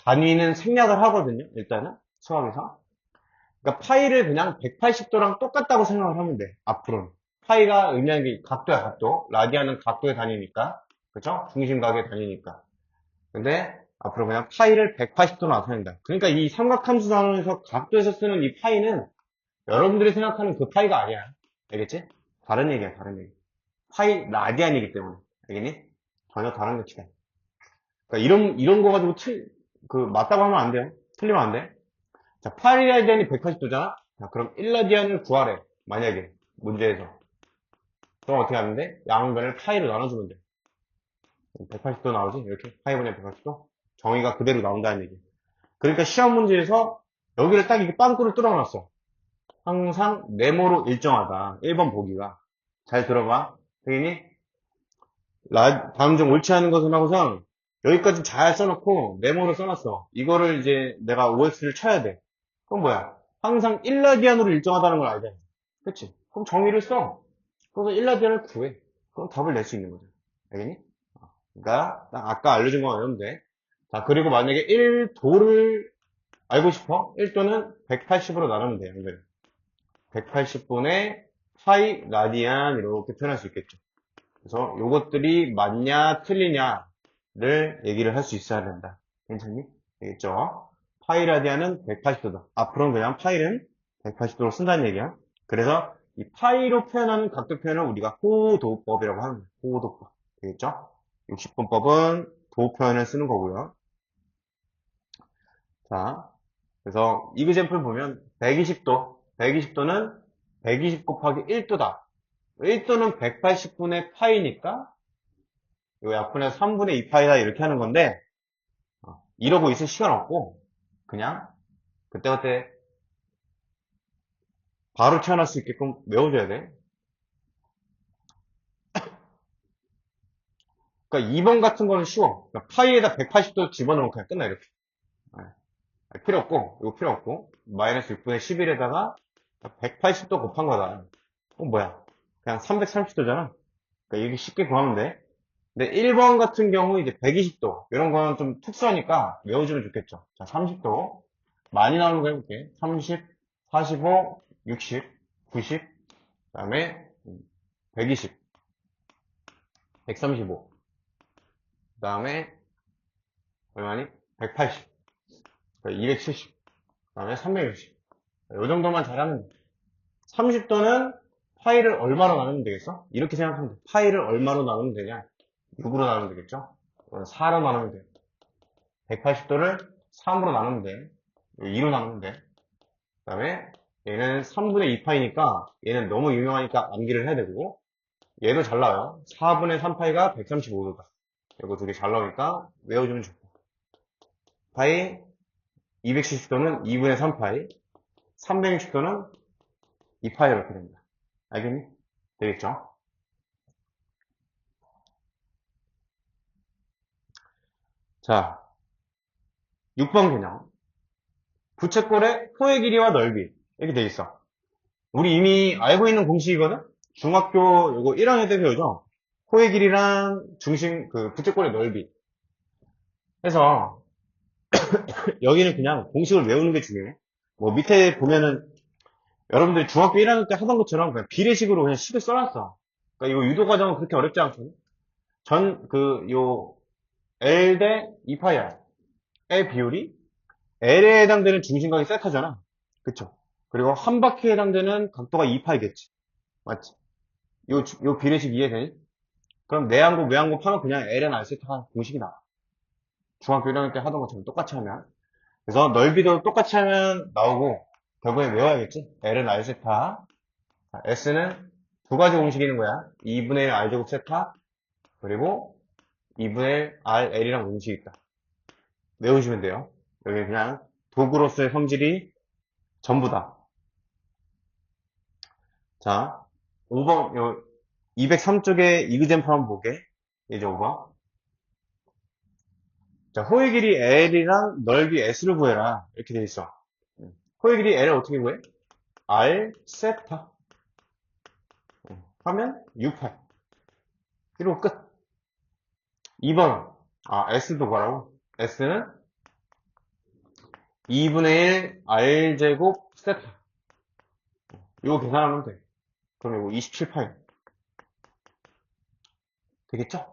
단위는 생략을 하거든요. 일단은 수학에서. 그러니까 파이를 그냥 180도랑 똑같다고 생각을 하면 돼. 앞으로는. 파이가 의미하는 게 각도야, 각도. 라디안은 각도의 단위니까. 그죠? 중심각의 단위니까. 근데 앞으로 그냥 파이를 180도로 나타낸다. 그러니까 이 삼각함수 단원에서 각도에서 쓰는 이 파이는 여러분들이 생각하는 그 파이가 아니야. 알겠지? 다른 얘기야, 다른 얘기. 파이 라디안이기 때문에. 알겠니? 전혀 다른 거치다. 그러니까 이런 거 가지고 맞다고 하면 안 돼요. 틀리면 안 돼. 자, 파이 라디안이 180도잖아? 자, 그럼 1라디안을 구하래. 만약에, 문제에서. 그럼 어떻게 하면 돼? 양변을 파이로 나눠주면 돼. 180도 나오지? 이렇게. 파이분의 180도? 정의가 그대로 나온다는 얘기. 그러니까 시험 문제에서 여기를 딱 이렇게 빵꾸를 뚫어놨어. 항상 네모로 일정하다. 1번 보기가. 잘 들어봐. 되겠니? 다음 중 옳지 않은 것은 하고서 여기까지 잘 써놓고 네모로 써놨어. 이거를 이제 내가 OX를 쳐야 돼. 그럼 뭐야? 항상 1라디안으로 일정하다는 걸 알잖아. 그치? 그럼 정의를 써. 그래서 1라디안을 구해. 그럼 답을 낼 수 있는 거죠. 알겠니? 그러니까 딱 아까 알려준 거 외우면 돼. 자, 그리고 만약에 1도를 알고 싶어? 1도는 180으로 나누면 돼. 180분의 파이 라디안 이렇게 표현할 수 있겠죠. 그래서 요것들이 맞냐 틀리냐를 얘기를 할 수 있어야 된다. 괜찮니? 되겠죠? 파이 라디안은 180도다. 앞으로는 그냥 파이는 180도로 쓴다는 얘기야. 그래서 이 파이로 표현하는 각도 표현을 우리가 호도법이라고 하는 거예요. 호도법. 되겠죠? 60분법은 도 표현을 쓰는 거고요. 자, 그래서 이그젠플 보면 120도. 120도는 120 곱하기 1도다. 1도는 180분의 파이니까 요 약분의 3분의 2파이다 이렇게 하는 건데 이러고 있을 시간 없고 그냥 그때그때 바로 태어날 수 있게끔 외워줘야 돼. 그러니까 2번 같은 거는 쉬워. 그러니까 파이에다 180도 집어넣으면 그냥 끝나 이렇게. 필요 없고 이거 필요 없고 마이너스 6분의 11에다가 180도 곱한 거다. 뭐야? 그냥 330도잖아. 그러니까 이렇게 쉽게 구하면 돼. 근데 1번 같은 경우 이제 120도 이런 거는 좀 특수하니까 외워주면 좋겠죠. 자, 30도 많이 나오는 거 해볼게. 30, 45, 60, 90, 그 다음에 120, 135, 그 다음에 얼마니? 180, 270, 그 다음에 360. 이 정도만 잘하면 돼. 30도는 파이를 얼마로 나누면 되겠어? 이렇게 생각하면 돼. 파이를 얼마로 나누면 되냐? 6으로 나누면 되겠죠? 4로 나누면 돼. 180도를 3으로 나누면 돼. 2로 나누면 돼. 그 다음에 얘는 3분의 2파이니까 얘는 너무 유명하니까 암기를 해야 되고 얘도 잘 나와요. 4분의 3파이가 135도다. 이거 두 개 잘 나오니까 외워주면 좋고 파이 270도는 2분의 3파이 360도는 2파이 이렇게 됩니다. 알겠니? 되겠죠? 자, 6번 개념 부채꼴의 호의 길이와 넓이 이렇게 돼 있어. 우리 이미 알고 있는 공식이거든? 중학교 요거 1학년 때 배우죠? 호의 길이랑 중심 부채꼴의 넓이 해서 여기는 그냥 공식을 외우는 게 중요해. 뭐 밑에 보면은 여러분들이 중학교 1학년 때 하던 것처럼 그냥 비례식으로 그냥 식을 써놨어. 그러니까 이 유도 과정은 그렇게 어렵지 않거든. L 대 2파이야. 의 비율이 L에 해당되는 중심각이 세타잖아. 그쵸? 그리고 한 바퀴에 해당되는 각도가 2파이겠지. 맞지? 요 비례식 이해되니? 그럼 내항곱, 외항곱 하면 그냥 L은 R 세타가 공식이 나와. 중학교 1학년 때 하던 것처럼 똑같이 하면. 그래서 넓이도 똑같이 하면 나오고, 결국엔 외워야겠지? L은 R 세타, S는 두 가지 공식이 있는 거야. 2분의 1 R제곱 세타, 그리고 2분의 1 RL이랑 공식이 있다. 외우시면 돼요. 여기 그냥 도구로서의 성질이 전부다. 자, 5번, 203쪽에 이그젠플 한번 보게. 이제 5번. 자, 호의 길이 L이랑 넓이 S를 구해라. 이렇게 돼 있어. 호의 길이 L 어떻게 구해? R 세타. 하면 6,8. 이러고 끝. 2번. S도 구하라고? S는 2분의 1 R제곱 세타. 이거 계산하면 돼. 그럼 이거 27파이. 되겠죠?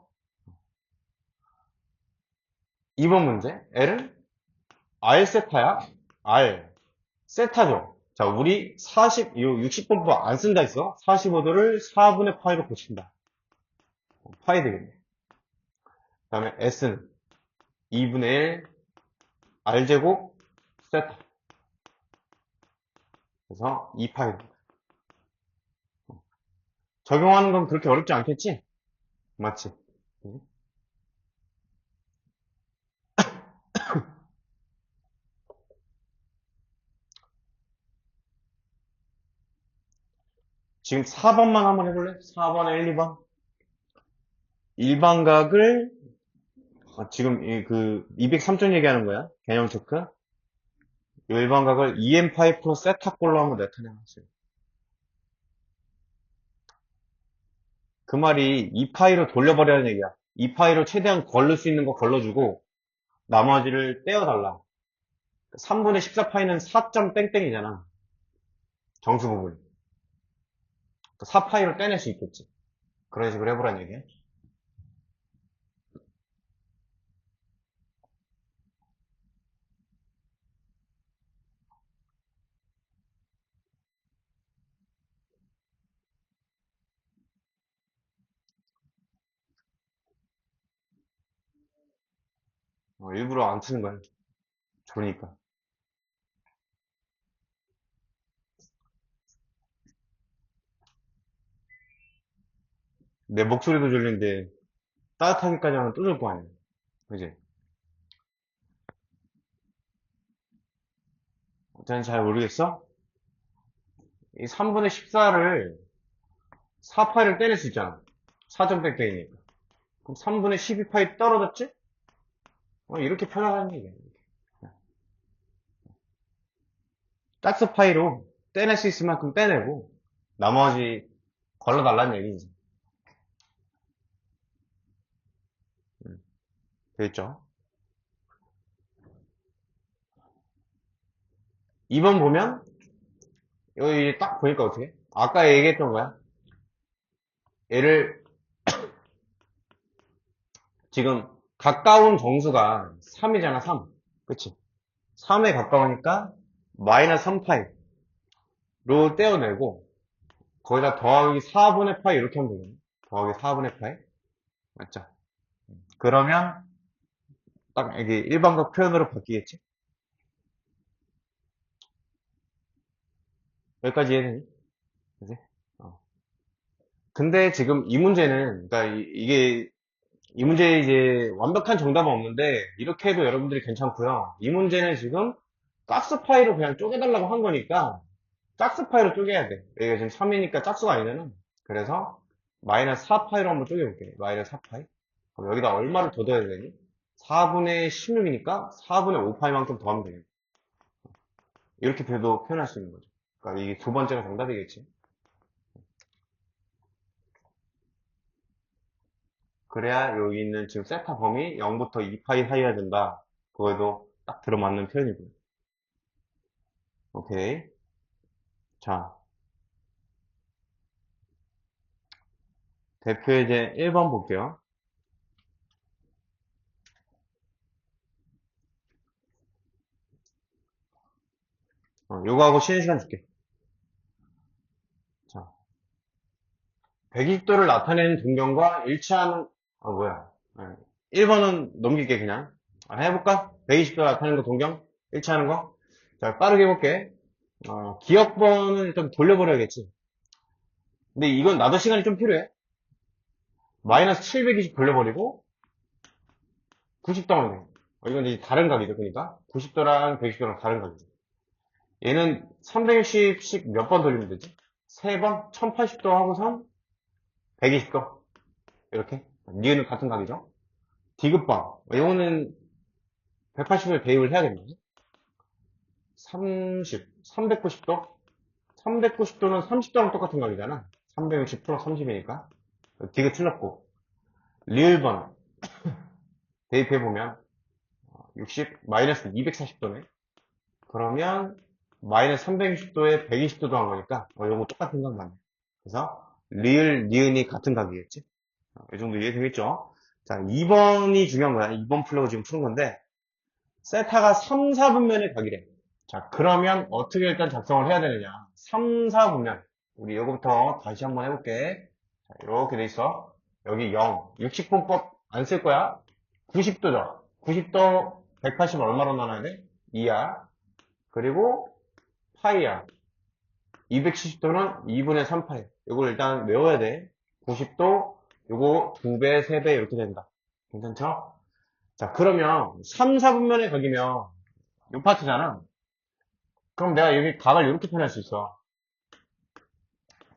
2번 문제. L은 R 세타야? R. 세타죠? 자, 우리 60분법 안 쓴다 했어? 45도를 4분의 파이로 고친다. 파이 되겠네. 그 다음에 S는 2분의 1 R제곱 세타. 그래서 2파이. 적용하는 건 그렇게 어렵지 않겠지? 맞지? 지금 4번만 한번 해볼래? 4번에 1, 2번. 일반각을 지금 203쪽 얘기하는 거야. 개념 체크. 이 일반각을 2n파이 플러스 세타꼴로 한번 나타내봤어요. 그 말이 2파이로 돌려버리라는 얘기야. 2파이로 최대한 걸를 수 있는 거 걸러주고 나머지를 떼어달라. 3분의 14파이는 4점 땡땡이잖아. 정수 부분. 4파이로 떼낼 수 있겠지. 그런 식으로 해보란 얘기야. 일부러 안 트는 거야. 좋으니까. 내 목소리도 졸린데 따뜻하기까지 하면 또 졸 거 아니야. 그지? 어쨌든 잘 모르겠어? 이 3분의 14를 4파이를 떼낼 수 있잖아. 4점 땡땡이니까. 그럼 3분의 12파이 떨어졌지? 이렇게 편하다는 얘기야. 짝수 파이로 떼낼 수 있을 만큼 떼내고 나머지 걸러달라는 얘기지. 되겠죠? 2번 보면 여기 딱 보니까 어떻게? 아까 얘기했던 거야. 얘를 지금 가까운 정수가 3이잖아, 3. 그치? 3에 가까우니까 마이너스 3파이로 떼어내고 거기다 더하기 4분의 파이 이렇게 하면 되겠네. 더하기 4분의 파이. 맞죠? 그러면 딱 이게 일반각 표현으로 바뀌겠지? 여기까지 이해되니? 그지? 근데 지금 이 문제는, 그러니까 이 문제에 이제 완벽한 정답은 없는데, 이렇게 해도 여러분들이 괜찮고요. 이 문제는 지금 짝수 파이로 그냥 쪼개달라고 한 거니까, 짝수 파이로 쪼개야 돼. 여기가 지금 3이니까 짝수가 아니잖아. 그래서, 마이너스 4파이로 한번 쪼개볼게. 마이너스 4파이. 그럼 여기다 얼마를 더 넣어야 되니? 4분의 16이니까 4분의 5파이만큼 더하면 되겠네. 이렇게 돼도 표현할 수 있는 거죠. 그러니까 이게 두 번째가 정답이겠지. 그래야 여기 있는 지금 세타 범위 0부터 2파이 사이여야 된다. 그거에도 딱 들어맞는 표현이고요. 오케이. 자, 대표 예제 1번 볼게요. 요거하고 쉬는 시간 줄게. 자, 120도를 나타내는 동경과 일치하는, 뭐야. 1번은 넘길게, 그냥. 해볼까? 120도 나타내는 거 동경? 일치하는 거? 자, 빠르게 해볼게. 기억번은 일단 돌려버려야겠지. 근데 이건 나도 시간이 좀 필요해. 마이너스 720 돌려버리고, 90도 하면 돼. 이건 이제 다른 각이죠, 그러니까. 90도랑 120도랑 다른 각이죠. 얘는 360씩 몇 번 돌리면 되지? 3번? 1080도 하고선 120도. 이렇게. 니은은 같은 각이죠. 디귿방. 이거는 180을 대입을 해야겠네. 390도? 390도는 30도랑 똑같은 값이잖아. 360 플러스 30이니까. 디귿 틀렸고. 리을번 대입해보면 60 마이너스 240도네. 그러면 마이너스 360도에 120도 더한 거니까 요거 똑같은 건 맞네. 그래서 리을, 니은이 같은 각이겠지. 이 정도 이해되겠죠? 자, 2번이 중요한 거야. 2번 풀려고 지금 푸는 건데 세타가 3, 4분면의 각이래. 자, 그러면 어떻게 일단 작성을 해야 되느냐. 3, 4분면. 우리 이거부터 다시 한번 해볼게. 자, 이렇게 돼 있어. 여기 0. 육식분법 안 쓸 거야. 90도죠. 90도 180 얼마로 나눠야 돼? 2야. 그리고 파이야. 270도는 2분의 3파이. 이걸 일단 외워야 돼. 90도, 요거 2배, 3배 이렇게 된다. 괜찮죠? 자, 그러면 3, 4분면의 각이면 요 파트잖아. 그럼 내가 여기 각을 이렇게 표현할 수 있어.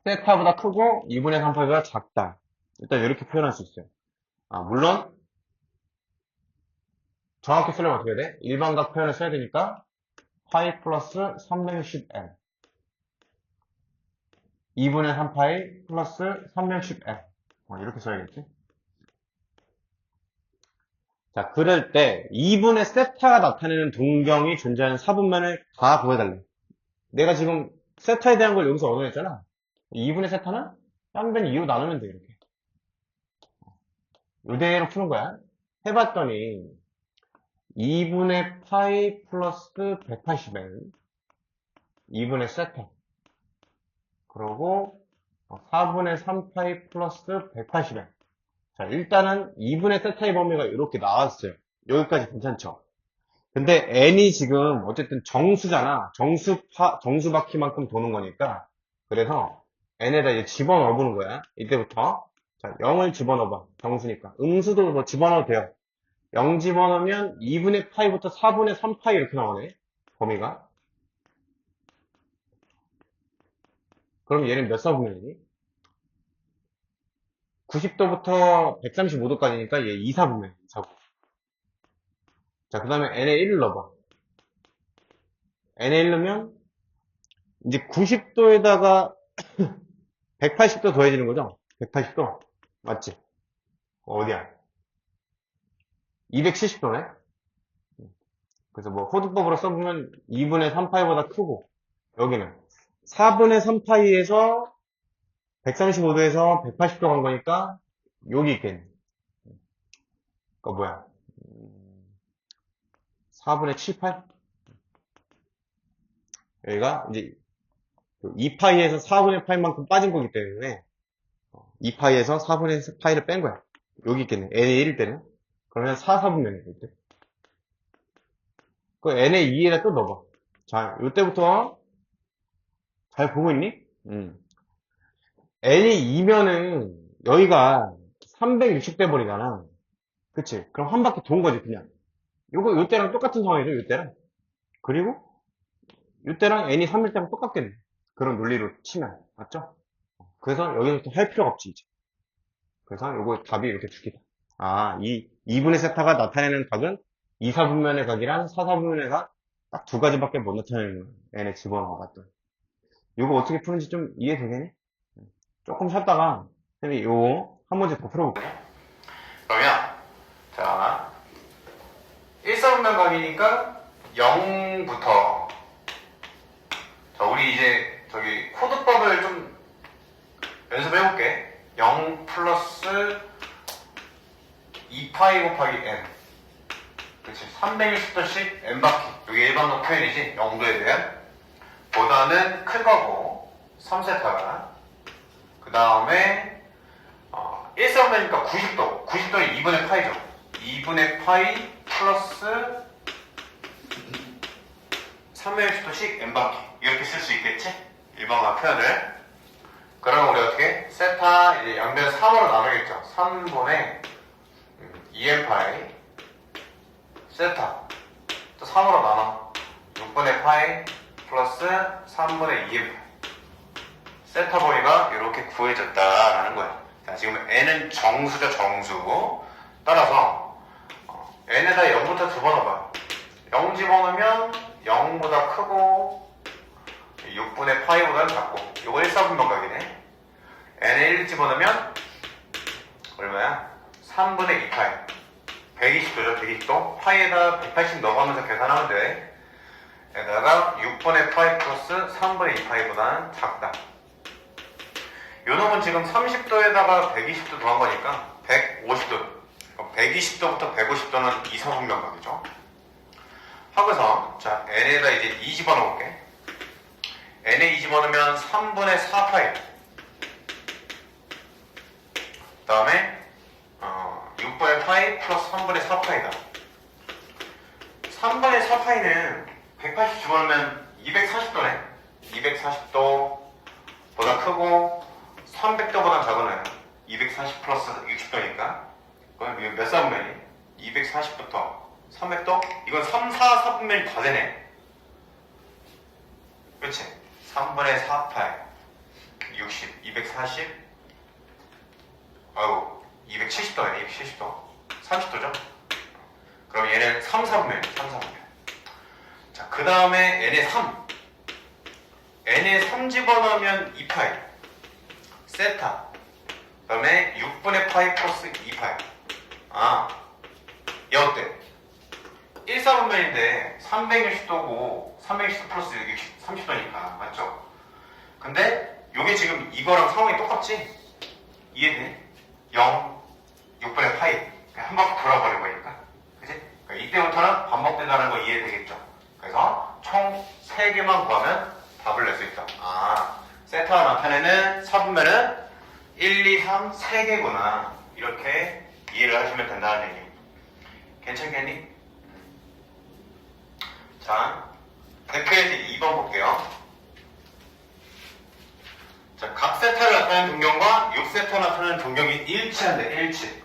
세타보다 크고 2분의 3파이보다 작다. 일단 이렇게 표현할 수 있어요. 물론 정확히 쓰려면 어떻게 돼? 일반각 표현을 써야 되니까 파이 플러스 310n 2분의 3파이 플러스 310n 이렇게 써야겠지? 자, 그럴 때 2분의 세타가 나타내는 동경이 존재하는 4분면을 다 구해달래. 내가 지금 세타에 대한 걸 여기서 얻어냈잖아. 2분의 세타는 쌍변 2로 나누면 돼, 이렇게. 이대로 푸는 거야. 해봤더니 2분의 파이 플러스 180n 2분의 세타 그리고 4분의 3파이 플러스 180n 자, 일단은 2분의 세타의 범위가 이렇게 나왔어요. 여기까지 괜찮죠? 근데 n이 지금 어쨌든 정수잖아. 정수 바퀴만큼 도는 거니까. 그래서 n에다 이제 집어넣어 보는 거야. 이때부터. 자, 0을 집어넣어봐. 정수니까. 음수도 뭐 집어넣어도 돼요. 0 집어넣으면 2분의 파이부터 4분의 3파이 이렇게 나오네. 범위가. 그럼 얘는 몇 사분면이니? 90도부터 135도까지니까 얘 2사분면. 2사분. 자, 그 다음에 n에 1을 넣어봐. n에 1 넣으면 이제 90도에다가 180도 더해지는 거죠? 180도. 맞지? 어디야? 270도네? 그래서 뭐 호두법으로 써보면 2분의 3파이보다 크고 여기는 4분의 3파이에서 135도에서 180도 간 거니까 여기 있겠네. 그거 뭐야? 4분의 7파이? 여기가 이제 2파이에서 4분의 파이만큼 빠진 거기 때문에 2파이에서 4분의 파이를 뺀 거야. 여기 있겠네. n의 1일 때는. 그러면 4, 4분면이 될 때. 그 n의 2에다 또 넣어봐. 자, 이때부터 잘 보고 있니? n이 2면은 여기가 360대 버리잖아. 그치? 그럼 한 바퀴 돈 거지, 그냥. 요때랑 똑같은 상황이죠, 요때랑. 그리고 요때랑 n이 3일 때랑 똑같겠네. 그런 논리로 치면. 맞죠? 그래서 여기서부터 할 필요가 없지, 이제. 그래서 요거 답이 이렇게 두 개다. 이 2분의 세타가 나타내는 각은 2, 4분면의 각이랑 4, 4분면의 각 딱 두 가지밖에 못 나타내는 거야. n에 집어넣어 봤더니. 요거 어떻게 푸는지 좀 이해되겠니? 조금 쉬었다가 선생님이 요거 한 문제 더 풀어볼게요. 그러면 자 1사분면 각이니까 0부터 자 우리 이제 저기 코드법을 좀 연습해볼게. 0 플러스 2파이 곱하기 n 그치 360도씩 n 바퀴 이게 일반적 표현이지 0도에 대한 보다는 큰 거고 3세타가 그 다음에 1사분면이니까 90도 90도에 2분의 파이죠 2분의 파이 플러스 360도씩 n 바퀴 이렇게 쓸 수 있겠지? 일반화 표현을 그러면 우리 어떻게? 세타 이제 양변 3으로 나누겠죠 3분의 2n 파이 세타 또 3으로 나눠 6분의 파이 플러스 3분의 2n 파이 세타 범위가 이렇게 구해졌다라는 거예요. 자, 지금 n은 정수죠, 정수. 따라서 n에다 0부터 집어넣어봐. 0 집어넣으면 0보다 크고 6분의 파이보다는 작고 이거 1, 4분 명각이네. n에 1 집어넣으면 얼마야? 3분의 2파이 120도죠. 120도 파이에다 180 넣어가면서 계산하면 돼. 에다가 6분의 파이 플러스 3분의 2파이보다는 작다. 요놈은 지금 30도에다가 120도 더한 거니까 150도 120도부터 150도는 2, 4분 명각이죠. 하고서 자 n에다 이제 2 집어넣을게. n에 2 집어넣으면 3분의 4파이 그 다음에 6분의 파이 플러스 3분의 4파이다. 3분의 4파이는 180 집어넣으면 240도네. 240도보다 크고 300도보다 작으네요. 240 플러스 60도니까 그럼 몇 사분면이? 240부터 300도? 이건 3, 4, 4분면이 다 되네. 그치? 3분의 4파이 60, 240 아이고 270도네. 270도 30도죠? 그럼 얘는 3, 4분면이야. 3, 4분면. 자, 그 다음에 n에 3 n에 3 집어넣으면 2파이 세타 그 다음에 6분의 파이 플러스 2파이 얘 어때? 1, 4분면인데 360도고 360도 플러스 30도니까 맞죠? 근데 요게 지금 이거랑 상황이 똑같지? 이해돼? 0, 6분의 파이 한 바퀴 돌아버린 거니까 그치? 그러니까 이때부터는 반복된다는 거 이해되겠죠? 그래서 총 3개만 구하면 답을 낼 수 있다. 세타가 나타내는 4분면은 1, 2, 3, 3개구나. 이렇게 이해를 하시면 된다는 얘기. 괜찮겠니? 자, 대표에서 2번 볼게요. 자, 각 세타를 나타내는 동경과 6세타 나타내는 동경이 일치한대, 일치.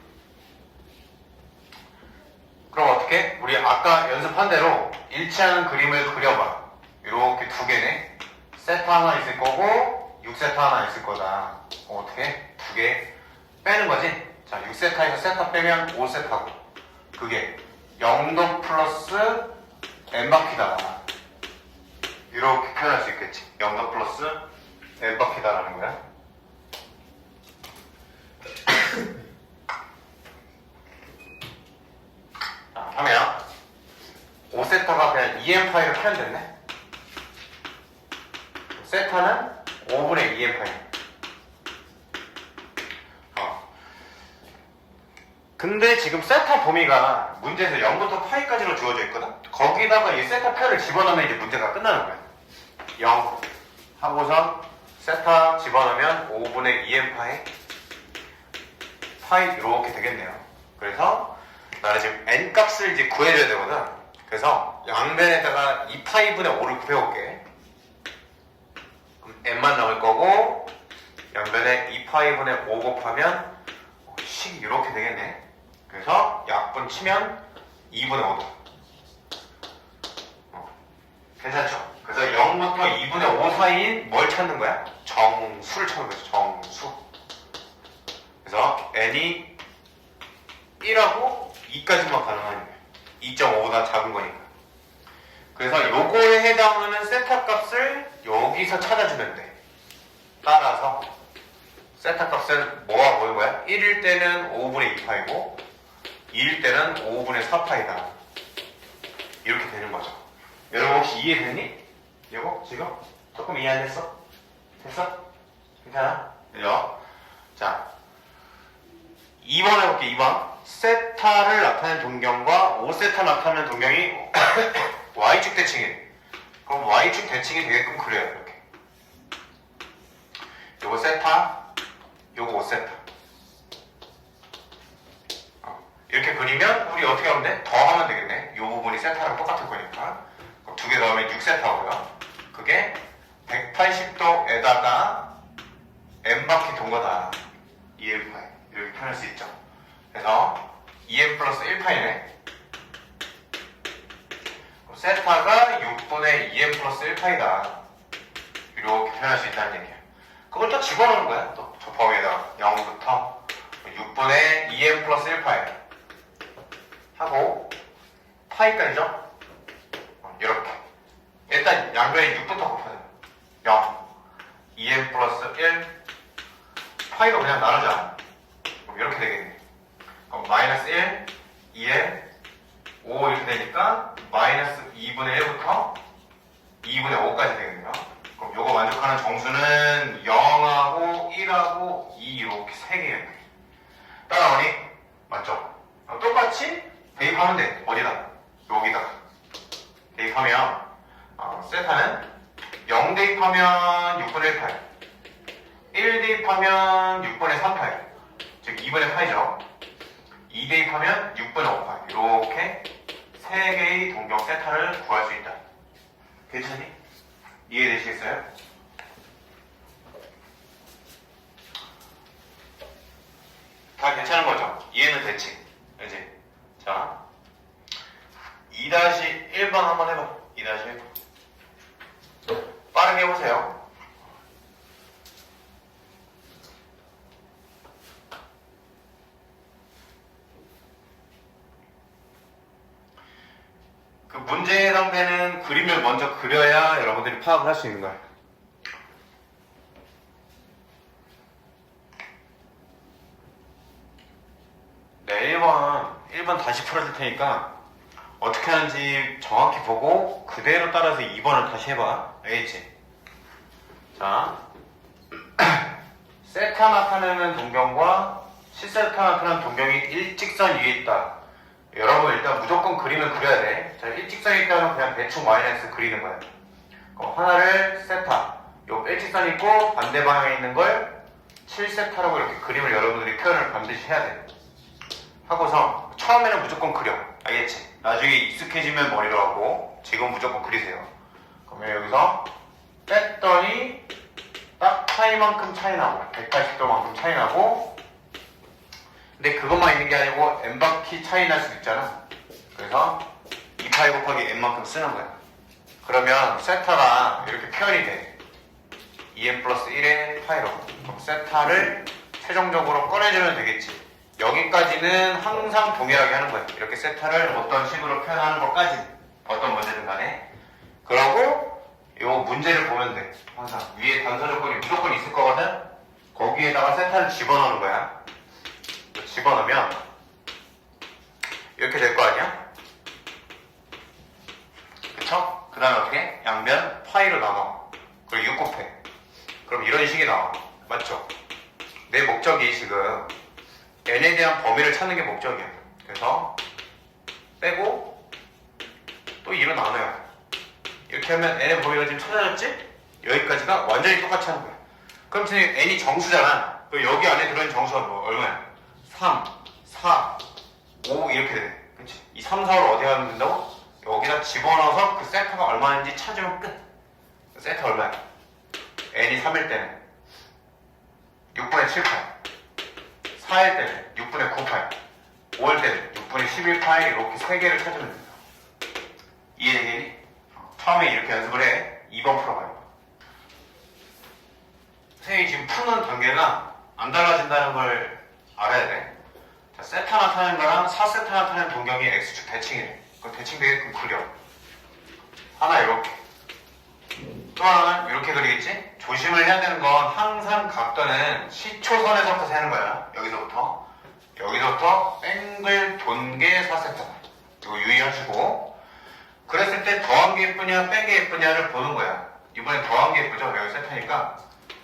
그럼 어떻게? 우리 아까 연습한 대로 일치하는 그림을 그려봐. 이렇게 두 개네. 세타 하나 있을 거고 6세타 하나 있을 거다. 어떻게? 두 개 빼는 거지? 자, 6세타에서 세타 빼면 5세타고 그게 0도 플러스 n바퀴다. 이렇게 표현할 수 있겠지. 0도 플러스 n바퀴다라는 거야. 자, 하면 5세타가 그냥 2n파이로 표현됐네. 세타는 5분의 2n파이. 근데 지금 세타 범위가 문제에서 0부터 파이까지로 주어져 있거든? 거기다가 이 세타 표를 집어넣으면 이제 문제가 끝나는 거야. 0 하고서 세타 집어넣으면 5분의 2n파이 파이 이렇게 되겠네요. 그래서 나는 지금 n 값을 이제 구해줘야 되거든. 그래서 양변에다가 2파이분의 5를 구해올게. 그럼 n만 나올 거고 양변에 2파이분의 5 곱하면 식 이렇게 되겠네. 그래서 약분 치면 2분의 5도. 괜찮죠? 그래서 0부터 2분의 5 사이인 뭘 찾는 거야? 정수를 찾는 거죠. 정수. 그래서 n이 1하고 2까지만 가능한 거예요. 2.5보다 작은 거니까. 그래서 요거에 해당하는 세타 값을 여기서 찾아주면 돼. 따라서 세타 값은 뭐가 뭐인 거야? 1일 때는 5분의 2파이고 2일 때는 5분의 4파이다. 이렇게 되는 거죠. 여러분 혹시 이해됐니? 이거 지금? 조금 이해 안 됐어? 됐어? 괜찮아? 그죠? 자, 2번 해볼게. 2번 세타를 나타내는 동경과 5세타 나타내는 동경이 Y축 대칭이에요. 그럼 Y축 대칭이 되게끔 그려요. 이렇게 요거 세타 요거 5세타 이렇게 그리면 우리 어떻게 하면 돼? 더하면 되겠네. 요 부분이 세타랑 똑같을 거니까 두 개 더하면 6세타고요. 그게 180도에다가 n바퀴 돈 거다. 2n파이 이렇게 표현할 수 있죠. 그래서 2n 플러스 1파이네. 세타가 6분의 2n 플러스 1파이다. 이렇게 표현할 수 있다는 얘기야. 그걸 또 집어넣는 거야. 또 저 범위에다가 0부터 6분의 2n 플러스 1파이 하고 파이까지죠? 이렇게. 일단 양변에 6부터 곱하자. 0, 2n 플러스 1, 파이로 그냥 나누자. 그럼 이렇게 되겠네. 그럼 마이너스 1, 2n, 5 이렇게 되니까 마이너스 2분의 1부터 2분의 5까지 되겠네요. 그럼 요거 만족하는 정수는 0하고 1하고 2 이렇게 3개예요. 따라오니? 맞죠? 똑같이 대입하면 돼. 어디다? 여기다가. 대입하면 세타는 0 대입하면 6분의 1 파이, 1 대입하면 6분의 3 파이, 즉 2분의 파이죠. 2 대입하면 6분의 5 파이. 이렇게 3개의 동경 세타를 구할 수 있다. 괜찮니? 이해되시겠어요? 다 괜찮은 거죠? 이해는 됐지? 그지? 자, 2-1번 한번 해봐. 2-1번. 빠르게 해보세요. 그 문제에 해당되는 그림을 먼저 그려야 여러분들이 파악을 할 수 있는 거예요. 네, 1번 다시 풀어줄 테니까 어떻게 하는지 정확히 보고 그대로 따라서 2번을 다시 해봐. 알겠지? 자, 세타 나타내는 동경과 시세타 나타내는 동경이 일직선 위에 있다. 여러분 일단 무조건 그림을 그려야 돼. 자, 일직선이 있다면 그냥 대충 마이너스 그리는 거야. 그럼 하나를 세타, 요 일직선이 있고 반대 방향에 있는 걸 7세타라고 이렇게 그림을 여러분들이 표현을 반드시 해야 돼. 하고서 처음에는 무조건 그려. 알겠지? 나중에 익숙해지면 머리로 하고 지금 무조건 그리세요. 그러면 여기서 뺐더니 딱 파이만큼 차이 나고 180도만큼 차이 나고, 근데 그것만 있는 게 아니고 n바퀴 차이 날 수도 있잖아. 그래서 2파이 곱하기 n만큼 쓰는 거야. 그러면 세타가 이렇게 표현이 돼. 2n 플러스 1의 파이로. 그럼 세타를 최종적으로 꺼내주면 되겠지. 여기까지는 항상 동일하게 하는 거야. 이렇게 세타를 어떤 식으로 표현하는 것까지, 어떤 문제든 간에. 그러고 요 문제를 보면 돼. 항상 위에 단서 조건이 무조건 있을 거거든. 거기에다가 세타를 집어넣는 거야. 집어넣으면 이렇게 될 거 아니야? 그쵸? 그 다음에 어떻게? 양변 파이로 나눠. 그리고 6 곱해. 그럼 이런 식이 나와. 맞죠? 내 목적이 지금 n에 대한 범위를 찾는 게 목적이야. 그래서 빼고 또 2로 나눠요. 이렇게 하면 n의 범위가 지금 찾아졌지? 여기까지가 완전히 똑같이 하는 거야. 그럼 지금 n이 정수잖아. 그럼 여기 안에 들어있는 정수가 뭐 얼마야? 3, 4, 5 이렇게 돼. 그치? 이 3, 4, 5를 어디 하면 된다고? 여기다 집어넣어서 그 세타가 얼마인지 찾으면 끝. 그 세타 얼마야? n이 3일 때는 6분의 7파이, 4일 때는 6분의 9파이, 5일 때는 6분의 11파이, 이렇게 3개를 찾으면 된다. 이해되겠니? 처음에 이렇게 연습을 해. 2번 풀어봐요. 선생님이 지금 푸는 단계가 안 달라진다는 걸 알아야 돼. 자, 세타 나타내는 거랑 4세타 나타내는 동경이 x축 대칭이래. 그럼 대칭되게끔 그려. 하나 이렇게, 또 하나는 이렇게 그리겠지? 조심을 해야 되는 건 항상 각도는 시초선에서부터 세는 거야. 여기서부터 뱅글 돈 게 4세타다. 이거 유의하시고, 그랬을 때 더한 게 예쁘냐 뺀 게 예쁘냐를 보는 거야. 이번엔 더한 게 예쁘죠? 여기 세타니까.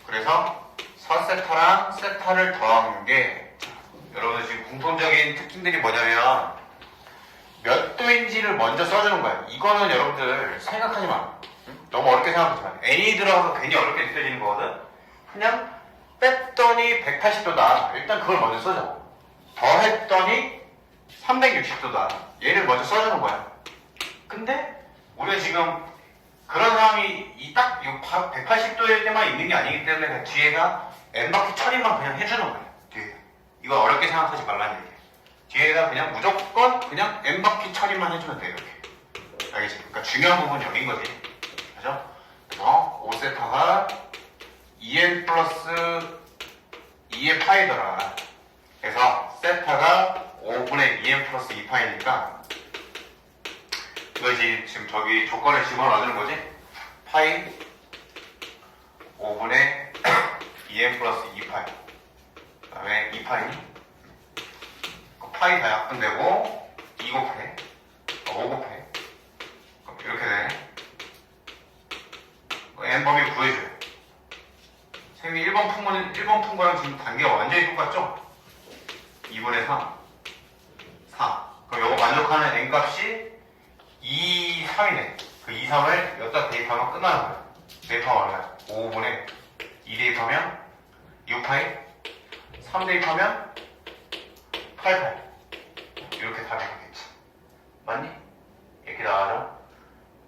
그래서 4세타랑 세타를 더한 게, 여러분들 지금 공통적인 특징들이 뭐냐면 몇 도인지를 먼저 써주는 거야. 이거는 여러분들 생각하지 마. 너무 어렵게 생각하지 마. n이 들어가서 괜히 어렵게 느껴지는 거거든. 그냥 뺐더니 180도다. 일단 그걸 먼저 써줘. 더했더니 360도다. 얘를 먼저 써주는 거야. 근데 우리가 지금 그런 상황이 딱 180도일 때만 있는 게 아니기 때문에 뒤에가 n바퀴 처리만 그냥 해주는 거야. 뒤에. 이거 어렵게 생각하지 말라는 얘기야. 뒤에가 그냥 무조건 그냥 n바퀴 처리만 해주면 돼. 이렇게. 알겠지? 그러니까 중요한 부분이 여긴 거지. 그죠? 그래서 5세타가 2n 플러스 2의 파이더라. 그래서 세타가 5분의 2n 플러스 2파이니까 이것이 지금 저기 이 조건을 집어넣는 거지. 파이 5분의 2n 플러스 2파이. 그 다음에 2파이. 파이 다 약분되고 2 곱해. 5 곱해. 이렇게 되네. n 범위 구해줘요. 선생님이 1번 푼 거랑 지금 단계가 완전히 똑같죠? 2분의 3. 4. 그럼 이거 만족하는 n 값이 2, 3이네. 그 2, 3을 여기다 대입하면 끝나는 거야. 대입하면 5분의 2 대입하면 6파이, 3 대입하면 8파이. 이렇게 답이 되겠지. 맞니? 이렇게 나와죠?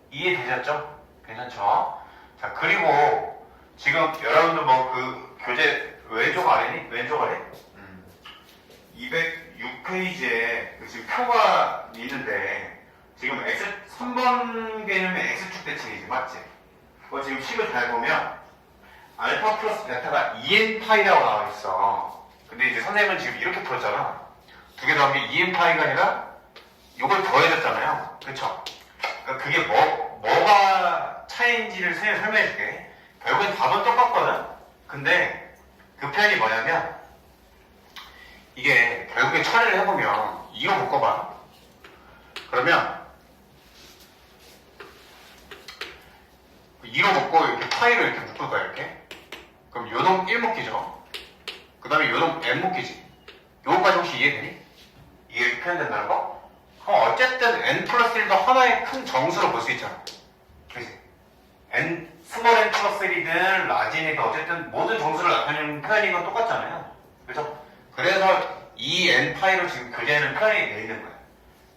이해되셨죠? 괜찮죠? 자, 그리고 지금 여러분들 뭐 그 교재 왼쪽 아래니? 왼쪽 아래? 206페이지에 지금 표가 있는데 지금 3번 개념의 X축 대칭이지, 맞지? 그거 지금 식을 잘 보면 알파 플러스 베타가 2n파이라고 나와 있어. 근데 이제 선생님은 지금 이렇게 풀었잖아. 두 개 더하면 2n파이가 아니라 이걸 더해줬잖아요. 그쵸? 그러니까 그게 뭐가 차이인지를 선생님이 설명해 줄게. 결국엔 답은 똑같거든? 근데 그 표현이 뭐냐면 이게 결국에 처리를 해보면 이거 묶어봐. 그러면 2로 묶고 이렇게 파이로 이렇게 묶을 거야, 이렇게. 그럼 요놈 1 묶이죠. 그 다음에 요놈 n 묶이지. 요거까지 혹시 이해되니? 이게 이렇게 표현된다는 거? 그럼 어쨌든 n 플러스 1도 하나의 큰 정수로 볼 수 있잖아. 그치? 스몰 n 플러스 1이든 라지니든 어쨌든 모든 정수를 나타내는 표현인 건 똑같잖아요. 그래서 이 n파이로 지금 그리는 표현이 되어 있는 거야.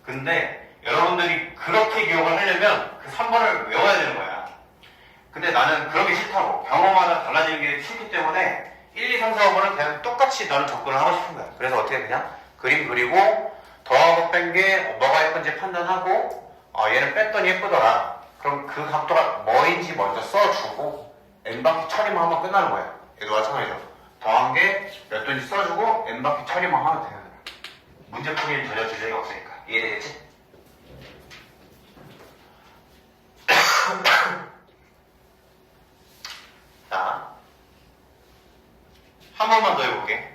근데 여러분들이 그렇게 기억을 하려면 그 3번을 외워야 되는 거야. 근데 나는 그러기 싫다고. 경험마다 달라지는 게 싫기 때문에 1, 2, 3, 4, 5번을 그냥 똑같이 나는 접근을 하고 싶은 거야. 그래서 어떻게 그냥 그림 그리고 더하고 뺀 게 뭐가 예쁜지 판단하고 얘는 뺐더니 예쁘더라. 그럼 그 각도가 뭐인지 먼저 써주고 n바퀴 처리만 하면 끝나는 거야. 얘도 마찬가지죠. 더한 게 몇 도인지 써주고 n바퀴 처리만 하면 되는 거야. 문제 풀이는 전혀 주제가 없으니까. 이해되겠지? 자, 한 번만 더 해볼게.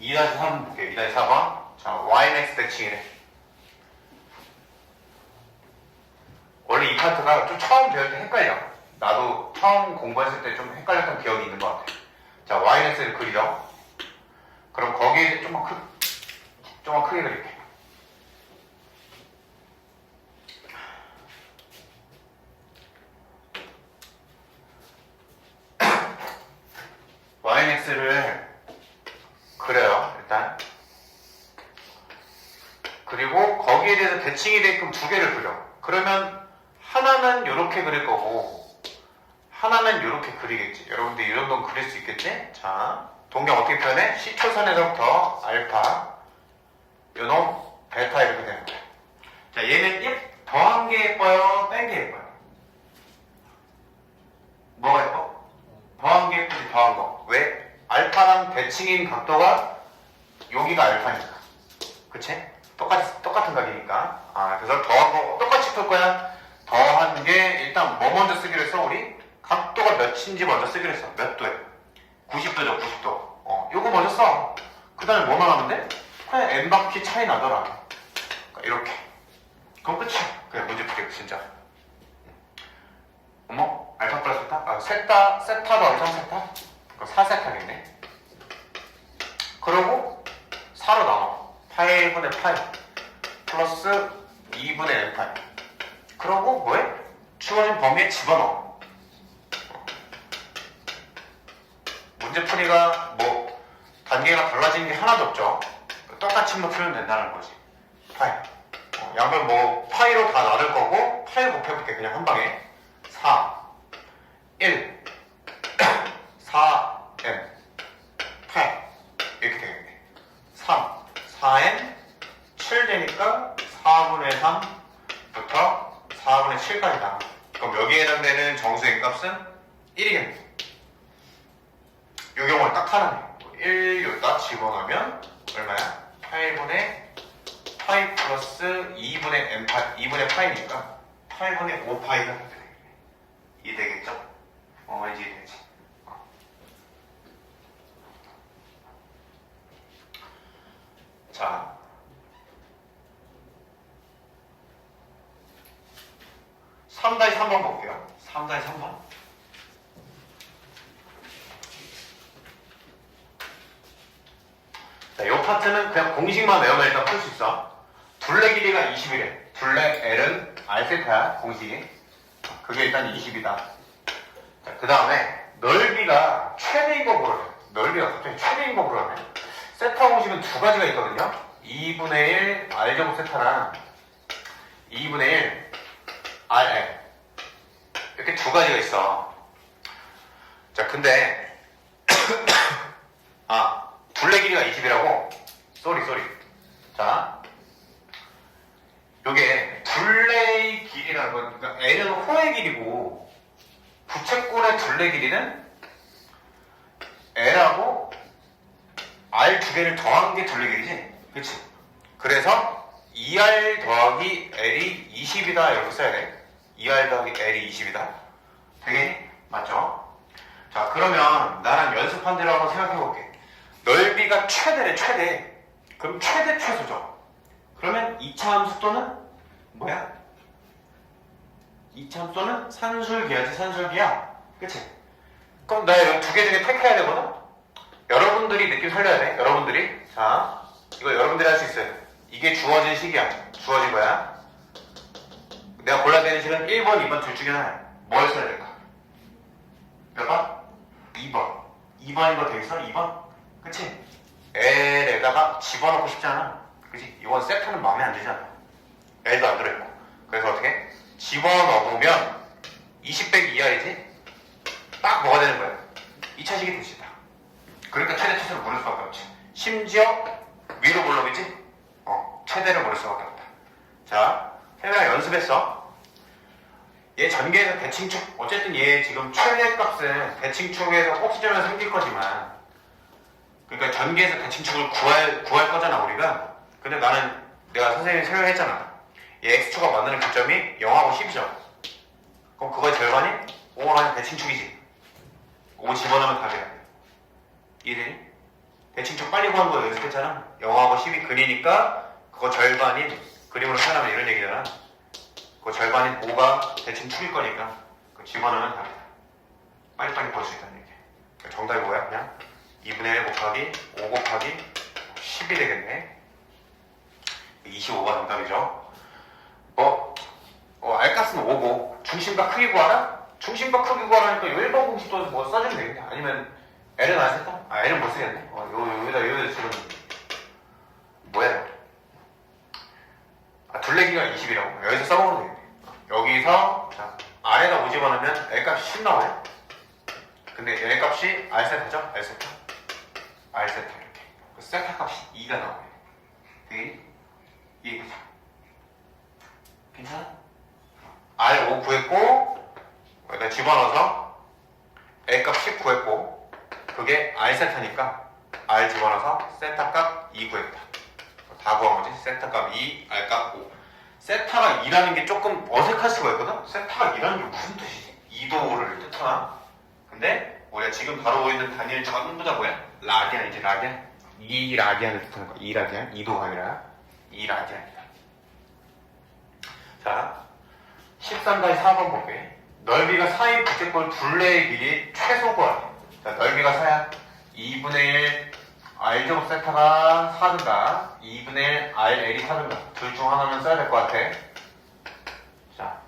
2-3 볼게요. 2-4번. 자, ymax 대칭이래. 원래 이 파트가 좀 처음 배울 때 헷갈려. 나도 처음 공부했을 때 좀 헷갈렸던 기억이 있는 것 같아. 자, ymax를 그리죠. 그럼 거기에 좀만 크게 그릴게. ymax를 그려요, 일단. 그리고 거기에 대해서 대칭이 되게끔 두 개를 그려. 그러면 하나는 이렇게 그릴 거고 하나는 이렇게 그리겠지. 여러분들 이 정도는 그릴 수 있겠지? 자, 동경 어떻게 표현해? C초선에서부터 알파, 요놈 베타 이렇게 되는 거야. 자, 얘는 더한 게 예뻐요? 뺀 게 예뻐요? 뭐가 예뻐? 더한 게 예쁘지, 더한 거. 왜? 알파랑 대칭인 각도가 여기가 알파니까. 그치? 똑같은 각이니까. 그래서 더한 거 똑같이 풀 거야. 더한 게 일단 뭐 먼저 쓰기로 했어, 우리? 각도가 몇인지 먼저 쓰기로 했어. 몇 도에? 90도죠, 90도. 요거 먼저 써. 그 다음에 뭐만 하면 돼? 그냥 n바퀴 차이 나더라. 그러니까 이렇게. 그럼 끝이야. 그냥 문제 풀이 진짜. 어머? 알파 플러스 세타? 세타도 알파 세타? 그럼 4세타겠네. 그러고 4로 나눠. 8분의 8 플러스 2분의 n8. 그러고 뭐해? 주어진 범위에 집어넣어. 문제풀이가 뭐 단계가 달라진 게 하나도 없죠. 똑같이만 풀면 된다는 거지. 파이. 양변 뭐 파이로 다 나눌 거고 파이 곱해볼게. 그냥 한 방에 4 1 4n 8 이렇게 되겠네. 3 4n 7 되니까 4분의 3부터 4분의 7까지 나와. 그럼 여기에 해당되는 정수의 값은 1이겠네. 이 경우는 딱 하나네. 1 여기다 집어넣으면 얼마야? 8분의 파이 플러스 2분의 n 파이, 2분의 파이니까 8분의 5파이가 이 되겠죠? 왠지 되지. 자, 3-3번 볼게요. 3-3번. 자, 이 파트는 그냥 공식만 외우면 일단 풀 수 있어. 둘레 길이가 20이래. 둘레 L은 R세타야, 공식이. 그게 일단 20이다. 그 다음에 넓이가 최대인 거 보러래. 넓이가 갑자기 최대인 거 보러래. 세타 공식은 두 가지가 있거든요. 2분의 1 R제곱 세타랑 2분의 1 RL. 이렇게 두 가지가 있어. 자, 근데 둘레 길이가 20이라고? 쏘리. 자, 요게 둘레의 길이라는 건, 그러니까 L은 호의 길이고, 부채꼴의 둘레 길이는 L하고 R 두 개를 더한 게 둘레 길이지? 그치? 그래서 2R 더하기 L이 20이다. 이렇게 써야 돼. 2R 더하기 L이 20이다. 되게 맞죠? 자, 그러면 나랑 연습한 대로 한번 생각해 볼게. 넓이가 최대래, 최대. 그럼 최대 최소죠. 그러면 2차 함수또는 뭐야? 2차 함수또는 산술기야지, 산술기야. 그치? 그럼 나 이거 두 개 중에 택해야 되거든? 여러분들이 느낌 살려야 돼. 여러분들이. 자, 이거 여러분들이 할 수 있어요. 이게 주어진 식이야. 주어진 거야. 내가 골라야 되는 식은 1번, 2번 둘 중에 하나야. 뭘 써야 될까? 몇 번? 2번. 2번인 거 되겠어? 2번? 그치? L에다가 집어넣고 싶잖아. 그치? 이건 세타는 마음에 안 들잖아. L도 안 들어있고. 그래서 어떻게? 집어넣으면 20 빼기 2R이지? 딱 뭐가 되는 거야? 2차식이 될 수 있다. 그러니까 최대 최소를 모를 수밖에 없지. 심지어 위로 볼록이지? 최대를 모를 수밖에 없다. 자, 태민아 연습했어. 얘 전개에서 대칭축, 어쨌든 얘 지금 최대 값은 대칭축에서 꼭지점에서 생길 거지만, 그러니까 전개에서 대칭축을 구할 거잖아, 우리가. 근데 나는 내가 선생님이 설명했잖아. 얘 x축가 만드는 교점이 0하고 10이죠. 그럼 그거의 절반이 5가 하는 대칭축이지. 5 집어넣으면 답이야. 이해되니? 대칭축 빨리 구한 거 연습했잖아. 0하고 10이 근이니까 그거 절반인, 그림으로 표현하면 이런 얘기잖아. 그 절반인 5가 대칭축일 거니까 그 집어넣으면 답이다. 빨리빨리 볼 수 있다는 얘기야. 그러니까 정답이 뭐야? 그냥 2분의 1 곱하기 5 곱하기 10이 되겠네. 25가 정답이죠. R값은 5고 중심과 크기 구하라? 중심과 크기 구하라니까 1번 공식도 뭐 써주면 되겠네. 아니면 L은 안 썼다? L은 못 쓰겠네. 여기다 지금 뭐야? 둘레기가 20이라고. 여기서 써먹으면 되겠네. 여기서 자, R에다 5 집어넣으면 L값이 10 나와요. 근데 L값이 R세타죠? R세타. R세타 이렇게. 그 세타 값이 2가 나와요. 되게 이해되죠? 괜찮아? R5 구했고 여기다 집어넣어서 L값 10 구했고 그게 R세타니까 R 집어넣어서 세타값 2 구했다. 다 구한 거지. 세타값 2, R값 5. 세타가 2라는 게 조금 어색할 수가 있거든? 세타가 2라는 게 무슨 뜻이지? 2도를 뜻하나? 근데 우리가 지금 바로 보이는 단위를 전부 다 뭐야? 라디안이지, 라디안. 2라디안을 뜻하는 거야. 2라디안. 2도가 아니라 2라디안이다. 자, 13-4번 볼게. 넓이가 4인 부채꼴 둘레의 길이 최소 구하래. 자, 넓이가 4야. 2분의 1 R제곱 세타가 4든가 2분의 1 RL이 4든가 둘 중 하나는 써야 될 것 같아. 자,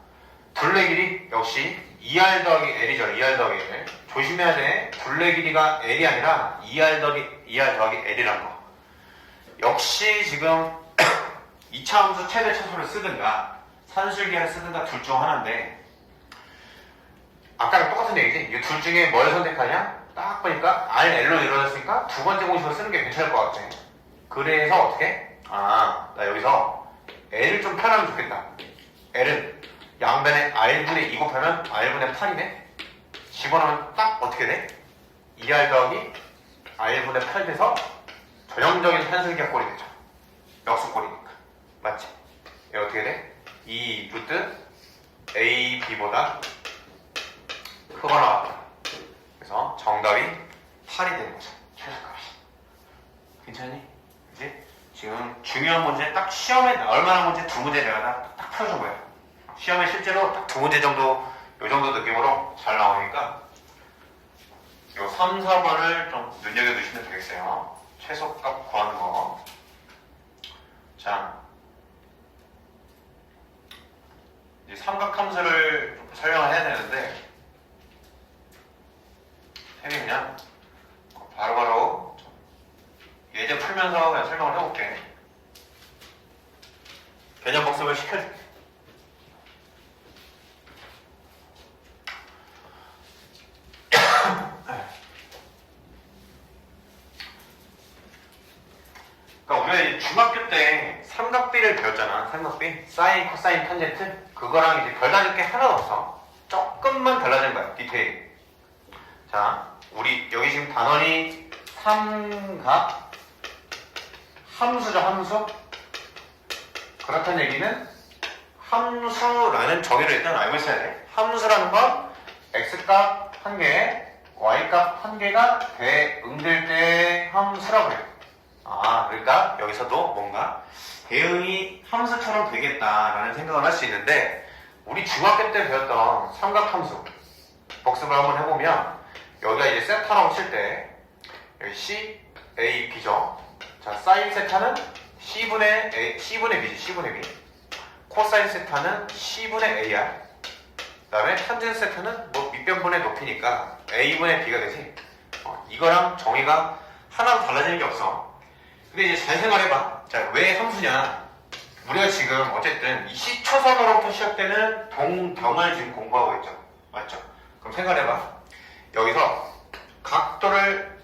둘레 길이 역시 2R 더하기 L이죠. 2R 더하기 L. 조심해야 돼. 둘레 길이가 L이 아니라 2R 더하기 L이란 거. 역시 지금 2차 함수 최대 최소를 쓰든가 산술기를 쓰든가 둘 중 하나인데 아까랑 똑같은 얘기지? 이 둘 중에 뭘 선택하냐? 딱 보니까 RL로 이루어졌으니까 두 번째 공식을 쓰는 게 괜찮을 것 같아. 그래서 어떻게? 나 여기서 L을 좀 편하면 좋겠다. L은 양변에 R분의 2 곱하면 R분의 8이네? 집어넣으면 딱 어떻게 돼? 2R 더하기 R분의 8 돼서 전형적인 산술기가 꼴이 되죠. 역수꼴이니까. 맞지? 이게 어떻게 돼? 이 루트 AB보다 크거나 같다. 그래서 정답이 8이 되는 거죠. 최소값이. 괜찮니? 그치? 지금 중요한 문제 딱 시험에 나올 만한 문제 두 문제 내가 딱 풀어준 거야. 시험에 실제로 딱 두 문제 정도, 요 정도 느낌으로 잘 나오니까 요 3, 4번을 좀 눈여겨두시면 되겠어요. 최소값 구하는 거. 자, 이제 삼각함수를 좀 설명을 해야 되는데 쌤이 그냥 바로바로 예제 풀면서 그냥 설명을 해볼게. 개념 복습을 시켜줄게. 그러니까 우리가 이제 중학교 때 삼각비를 배웠잖아. 삼각비, 사인, 코사인, 탄젠트. 그거랑 이제 별다를 게 하나도 없어. 조금만 달라진 거야. 디테일. 자, 우리 여기 지금 단원이 삼각 함수죠. 함수. 그렇다는 얘기는 함수라는 정의를 일단 알고 있어야 돼. 함수라는 건 x값 한 개, y값 한 개가 대응될 때 함수라고 해요. 아, 그러니까 여기서도 뭔가 대응이 함수처럼 되겠다라는 생각을 할 수 있는데, 우리 중학교 때 배웠던 삼각함수 복습을 한번 해보면 여기가 이제 세타라고 칠 때 여기 C, A, B죠. 자, 사인 세타는 C분의 A, C분의 B지, C분의 B. 코사인 세타는 C분의 AR. 그 다음에 탄젠 세타는 뭐 밑변분의 높이니까 A분의 B가 되지. 이거랑 정의가 하나도 달라지는 게 없어. 근데 이제 잘 생각해봐. 자, 왜 함수냐? 우리가 지금 어쨌든 이 시초선으로부터 시작되는 동경을 지금 공부하고 있죠. 맞죠? 그럼 생각해봐. 여기서 각도를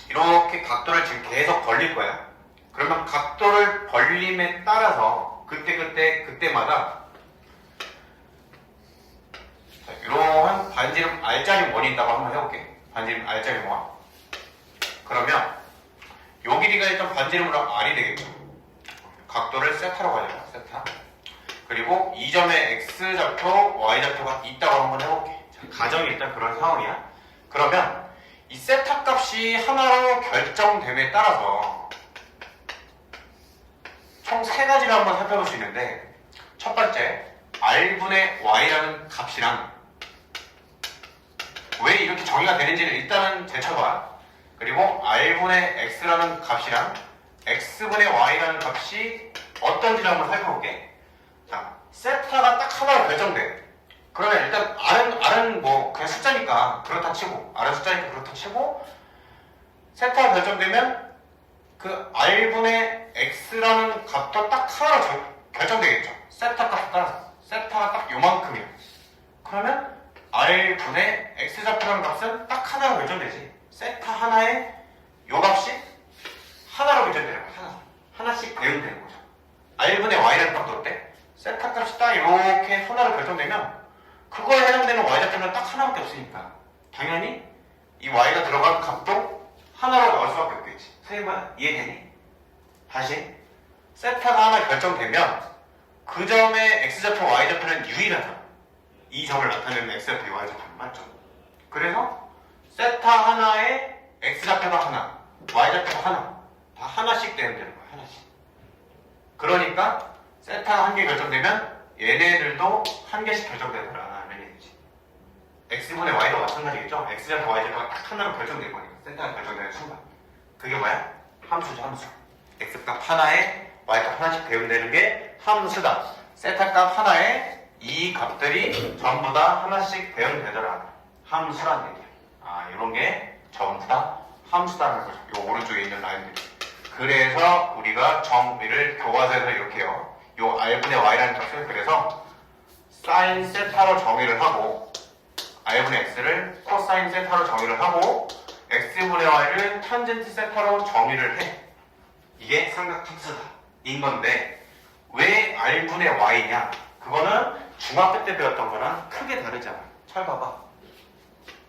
이렇게 각도를 지금 계속 벌릴 거야. 그러면 각도를 벌림에 따라서 그때마다 자, 이러한 반지름 R자리 원이 있다고 한번 해볼게. 반지름 R자리 원. 그러면 요 길이가 일단 반지름으로 R이 되겠죠. 각도를 세타로 가져가. 세타. 그리고 이 점에 X좌표, Y좌표가 있다고 한번 해볼게. 자, 가정이 일단 그런 상황이야. 그러면 이 세타 값이 하나로 결정됨에 따라서 총 세 가지를 한번 살펴볼 수 있는데, 첫 번째 R분의 Y라는 값이랑 왜 이렇게 정의가 되는지를 일단은 제쳐봐. 그리고 R분의 X라는 값이랑 X분의 Y라는 값이 어떤지를 한번 살펴볼게. 자, 세타가 딱 하나로 결정돼. 그러면 일단 R은 뭐 그냥 숫자니까 그렇다 치고, R은 숫자니까 그렇다 치고, 세타가 결정되면 그 R분의 X라는 값도 딱 하나로 결정되겠죠. 세타 값에 따라서. 세타가 딱 요만큼이야. 그러면 R분의 X좌표라는 값은 딱 하나로 결정되지. 세타 하나에 요 값이 하나로 결정되는 거야. 하나씩 대응되는 거죠. R분의 Y라는 값도 어때? 세타 값이 딱 이렇게 하나로 결정되면 그거에 해당되는 Y좌표는 딱 하나밖에 없으니까 당연히 이 Y가 들어간 값도 하나로 나올 수밖에 없겠지. 선생님 이해되니? 다시 세타가 하나 결정되면 그 점의 X좌표, Y좌표는 유일하잖아. 이 점을 나타내는 X좌표, Y좌표는 맞죠? 그래서 세타 하나에 X좌표가 하나, Y좌표가 하나, 다 하나씩 대응되는 거야. 하나씩. 그러니까 세타 한 개 결정되면 얘네들도 한 개씩 결정되더라라는 얘기지. X분의 Y도 마찬가지겠죠? X좌표, Y좌표가 딱 하나로 결정된 거니까 세타가 결정되는 순간 그게 뭐야? 함수죠. 함수. X값 하나에 Y값 하나씩 대응되는 게 함수다. 세타값 하나에 이 값들이 전부 다 하나씩 대응되더라. 함수란 얘기야. 아, 이런 게 전부 다 함수다라는 거죠. 요 오른쪽에 있는 라인들이. 그래서 우리가 정의를 교과서에서 이렇게 해요. 요 R분의 Y라는 값을 그래서 사인 세타로 정의를 하고, R분의 X를 코사인 세타로 정의를 하고, X분의 Y를 탄젠트 세타로 정의를 해. 이게 삼각함수다. 인 건데, 왜 R분의 Y냐? 그거는 중학교 때 배웠던 거랑 크게 다르잖아. 잘 봐봐.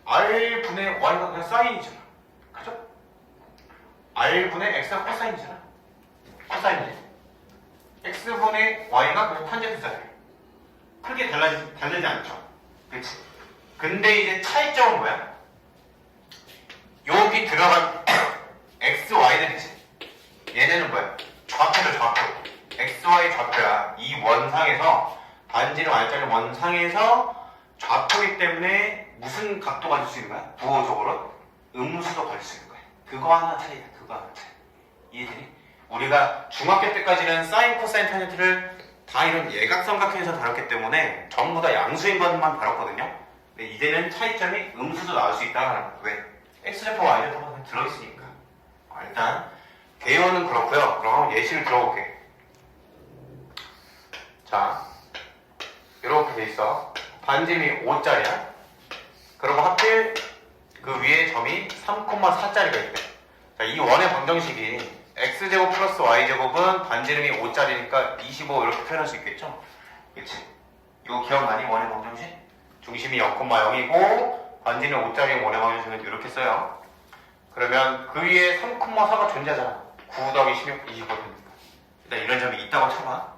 R분의 Y가 그냥 사인이잖아. 그죠? R분의 X가 코사인이잖아. 코사인이지. x분의 y가 그냥 탄젠트잖아요. 크게 다르지 않죠? 그치? 근데 이제 차이점은 뭐야? 여기 들어간 x, y들이지. 얘네는 뭐야? 좌표죠, 좌표. x, y 좌표야. 이 원상에서 반지름 y자리 원상에서 좌표이기 때문에 무슨 각도 가질 수 있는 거야? 부호적으로 음수도 가질 수 있는 거야. 그거 하나 차이다. 그거 하나 차이. 이해되니? 우리가 중학교 때까지는 사인, 코사인, 탄젠트를 다 이런 예각삼각형에서 다뤘기 때문에 전부 다 양수인 것만 다뤘거든요. 근데 이제는 차이점이 음수도 나올 수 있다는 거예요. 왜? x좌표, y좌표가 들어있으니까. 일단 개요는 그렇고요. 그럼 예시를 들어볼게. 자, 이렇게 돼 있어. 반지름이 5짜리야. 그리고 하필 그 위에 점이 3,4짜리가 있대. 자, 이 원의 방정식이 x제곱 플러스 y제곱은 반지름이 5짜리니까 25 이렇게 표현할 수 있겠죠? 그치? 이거 기억나니? 원의 방정식? 중심이 0,0이고 반지름 5짜리 원의 방정식은 이렇게 써요. 그러면 그 위에 3,4가 존재하잖아. 9 더하기 16, 25되니까. 일단 이런 점이 있다고 쳐봐.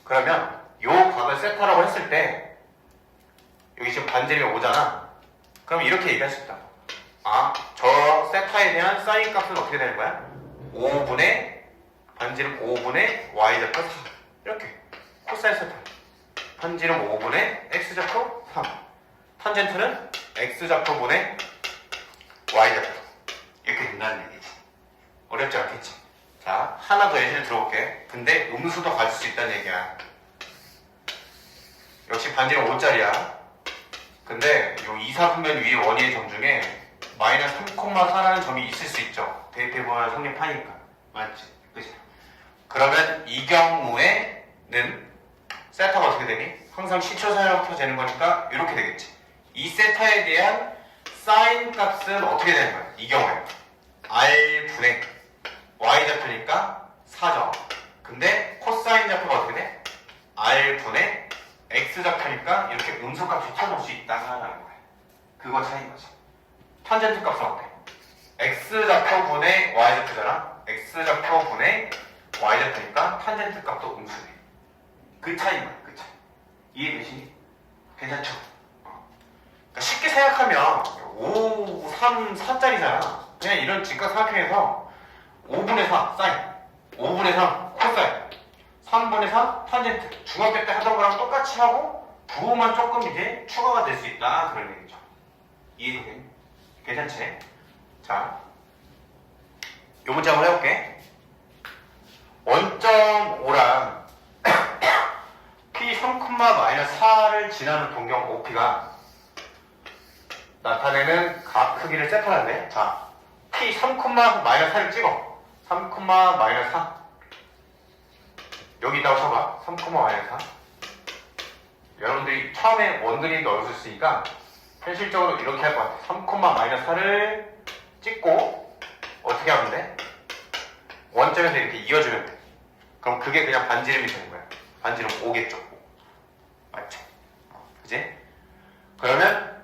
그러면 요 각을 세타라고 했을 때 여기 지금 반지름이 5잖아. 그럼 이렇게 얘기할 수 있다. 아, 저 세타에 대한 사인 값은 어떻게 되는 거야? 5분의 반지름 5분의 y좌표 4 이렇게 코사인 세타 반지름 5분의 x좌표 3 탄젠트는 x좌표분의 y좌표 이렇게 된다는 얘기지. 어렵지 않겠지? 자, 하나 더 예시를 들어볼게. 근데 음수도 가질 수 있다는 얘기야. 역시 반지름 5짜리야. 근데 요 2, 4분면 위에 원위의 점 중에 마이너스 3,4라는 점이 있을 수 있죠. 대입해보면 성립하니까. 맞지? 그치? 그러면 이 경우에는 세타가 어떻게 되니? 항상 시초사역부터 되는 거니까 이렇게 되겠지. 이 세타에 대한 사인 값은 어떻게 되는 거야? 이 경우에 r분의 y좌표니까 4죠. 근데 코사인 좌표가 어떻게 돼? r분의 x좌표니까 이렇게 음수값이 찾아올 수 있다는 거야. 그거 차이인 거지. 탄젠트 값은 어때? x좌표분의 y좌표잖아. x좌표분의 y좌표니까 탄젠트 값도 음수네. 그 차이인 거야. 그 차이. 이해되시니? 괜찮죠? 그러니까 쉽게 생각하면 5, 3, 4짜리잖아. 그냥 이런 직각삼각형에서 5분의 4 사인, 5분의 3 코사인, 3분의 3 탄젠트. 중학교 때 하던 거랑 똑같이 하고 부호만 조금 이제 추가가 될 수 있다 그런 얘기죠. 이해되니? 괜찮지? 자, 요 문제 한번 해볼게. 원점 5랑 P 3,-4를 지나는 동경 OP가 나타내는 각 크기를 세타하는데, 자, P 3,-4를 찍어. 3,-4 여기 있다고 쳐봐. 3,-4 여러분들이 처음에 원그림도 어려웠으니까 현실적으로 이렇게 할 것 같아. 3,-4를 찍고 어떻게 하면 돼? 원점에서 이렇게 이어주면 돼. 그럼 그게 그냥 반지름이 되는 거야. 반지름 5겠죠. 맞죠? 그지? 그러면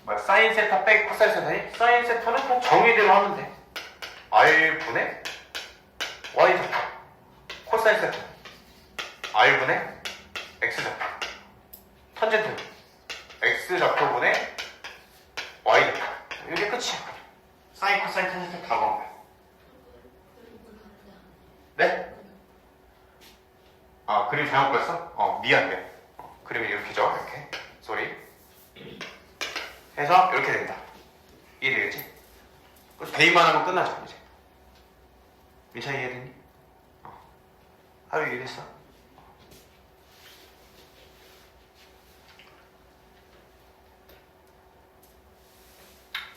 뭐야? 사인 세타 빼기 코사인 세타니? 사인 세타는 그냥 정의대로 하면 돼. r분의 y좌표 코사인 세타 r분의 x좌표 탄젠트 x좌표분의 y좌표 이게 끝이야. 사인 코사인 탄젠트 다 보는 거야. 네? 아, 그림 잘못 그렸어? 미안해. 그림이 이렇게죠. 이렇게 쏘리 해서 이렇게 된다. 이해되겠지? 대입만 하면 끝나죠. 이제 민찬이 이해되니? 하루 이해됐어?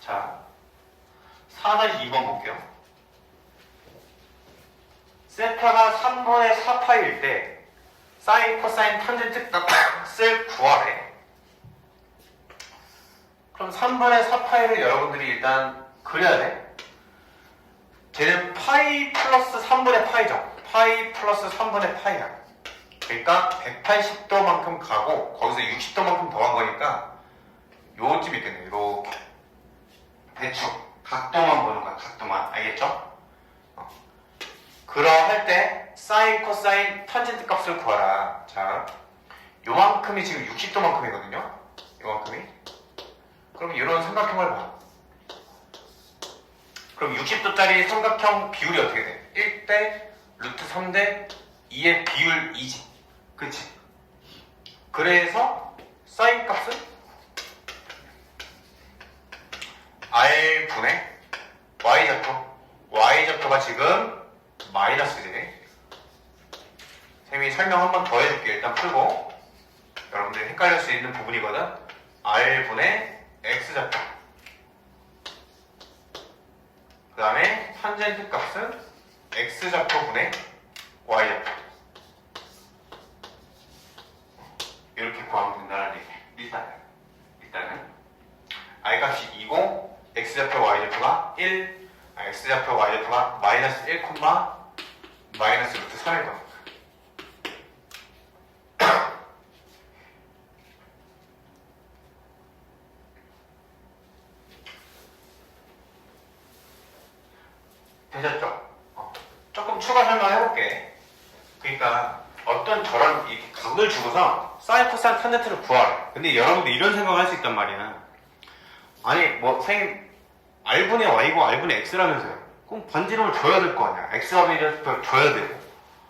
자, 4-2번 볼게요. 세타가 3분의 4파일 때 사인, 코사인, 탄젠트 값을 구하래. 그럼 3분의 4파이를 여러분들이 일단 그려야 돼. 쟤는 파이 플러스 3분의 파이죠. 파이 플러스 3분의 파이야. 그러니까 180도만큼 가고 거기서 60도만큼 더한 거니까 요쯤 있겠네. 이렇게 대충 각도만 보는 거야. 각도만. 알겠죠? 그러할 때 사인, 코사인, 탄젠트 값을 구하라. 자, 요만큼이 지금 60도만큼이거든요. 요만큼이. 그럼 이런 삼각형을 봐. 그럼 60도짜리 삼각형 비율이 어떻게 돼? 1대 루트 3대 2의 비율 2지. 그치? 그래서 사인 값은 R분의 Y좌표. Y좌표가 지금 마이너스지. 쌤이 설명 한 번 더 해줄게. 일단 풀고. 여러분들이 헷갈릴 수 있는 부분이거든. R분의 X좌표. 그 다음에 탄젠트 값은 X좌표분의 Y좌표. 이렇게 구하면 된다는 얘기. 일단은 I 값이 2고 X좌표 Y좌표가 1, X좌표 Y좌표가 마이너스 1, 마이너스 루트 3일 거니까. 되셨죠? 조금 추가 설명해볼게. 그러니까 어떤 저런 이 각을 주고서 사인, 코사인, 탄젠트를 구하래. 근데 여러분들 이런 생각을 할 수 있단 말이야. 아니 뭐 선생님 R분의 Y고 R분의 X라면서요. 그럼 반지름을 줘야 될 거 아니야. X와 Y좌표를 줘야 되고.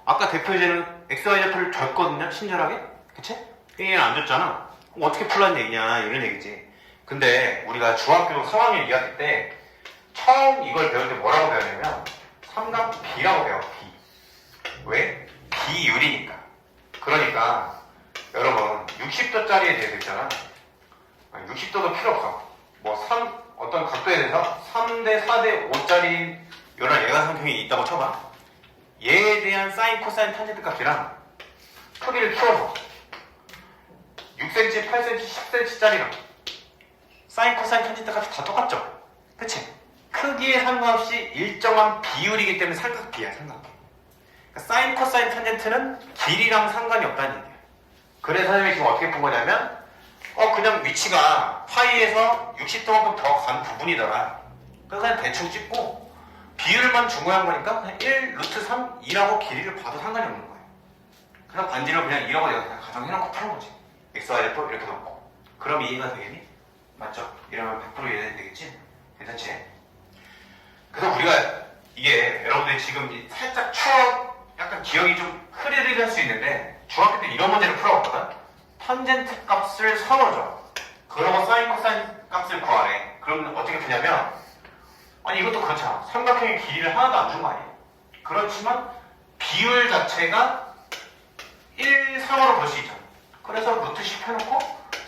아까 대표이제는 X, Y좌표를 줬거든요. 친절하게. 그치? 얘는 안 줬잖아. 그럼 어떻게 풀란 얘기냐 이런 얘기지. 근데 우리가 중학교 3학년 2학기 때 처음 이걸 배울 때 뭐라고 배웠냐면 삼각 B라고 배워. B. 왜? 비율이니까. 그러니까 여러분 60도짜리에 대해서 있잖아. 60도도 필요 없어. 뭐 어떤 각도에 대해서 3대 4대 5짜리 이런 예가삼각형이 있다고 쳐봐. 얘에 대한 사인, 코사인, 탄젠트 값이랑 크기를 키워서 6cm, 8cm, 10cm짜리랑 사인, 코사인, 탄젠트 값이 다 똑같죠? 그치? 크기에 상관없이 일정한 비율이기 때문에 삼각비야, 삼각비. 그러니까 사인, 코사인, 탄젠트는 길이랑 상관이 없다는 얘기야. 그래서 선생님이 지금 어떻게 푼 거냐면 그냥 위치가 파이에서 60도만큼 더 간 부분이더라. 그래서 그냥 대충 찍고 비율만 중요한 거니까 그냥 1, 루트 3, 2라고 길이를 봐도 상관이 없는 거예요. 그래서 반지를 그냥 2라고 내가 그냥 가정해놓고 푸는 거지. X, Y, F 이렇게 놓고. 그럼 이해가 되겠니? 맞죠? 이러면 100% 이해가 되겠지? 괜찮지? 그래서 우리가 이게 여러분들이 지금 살짝 추억, 약간 기억이 좀 흐릿할 수 있는데 중학교 때 이런 문제를 풀어봤거든? 탄젠트 값을 선으로 줘. 그러고 사인, 코사인 값을 구하래. 그러면 어떻게 푸냐면 아니 이것도 그렇잖아. 삼각형의 길이를 하나도 안 준 거 아니에요. 그렇지만 비율 자체가 1, 3으로 볼 수 있잖아. 그래서 루트 10 해놓고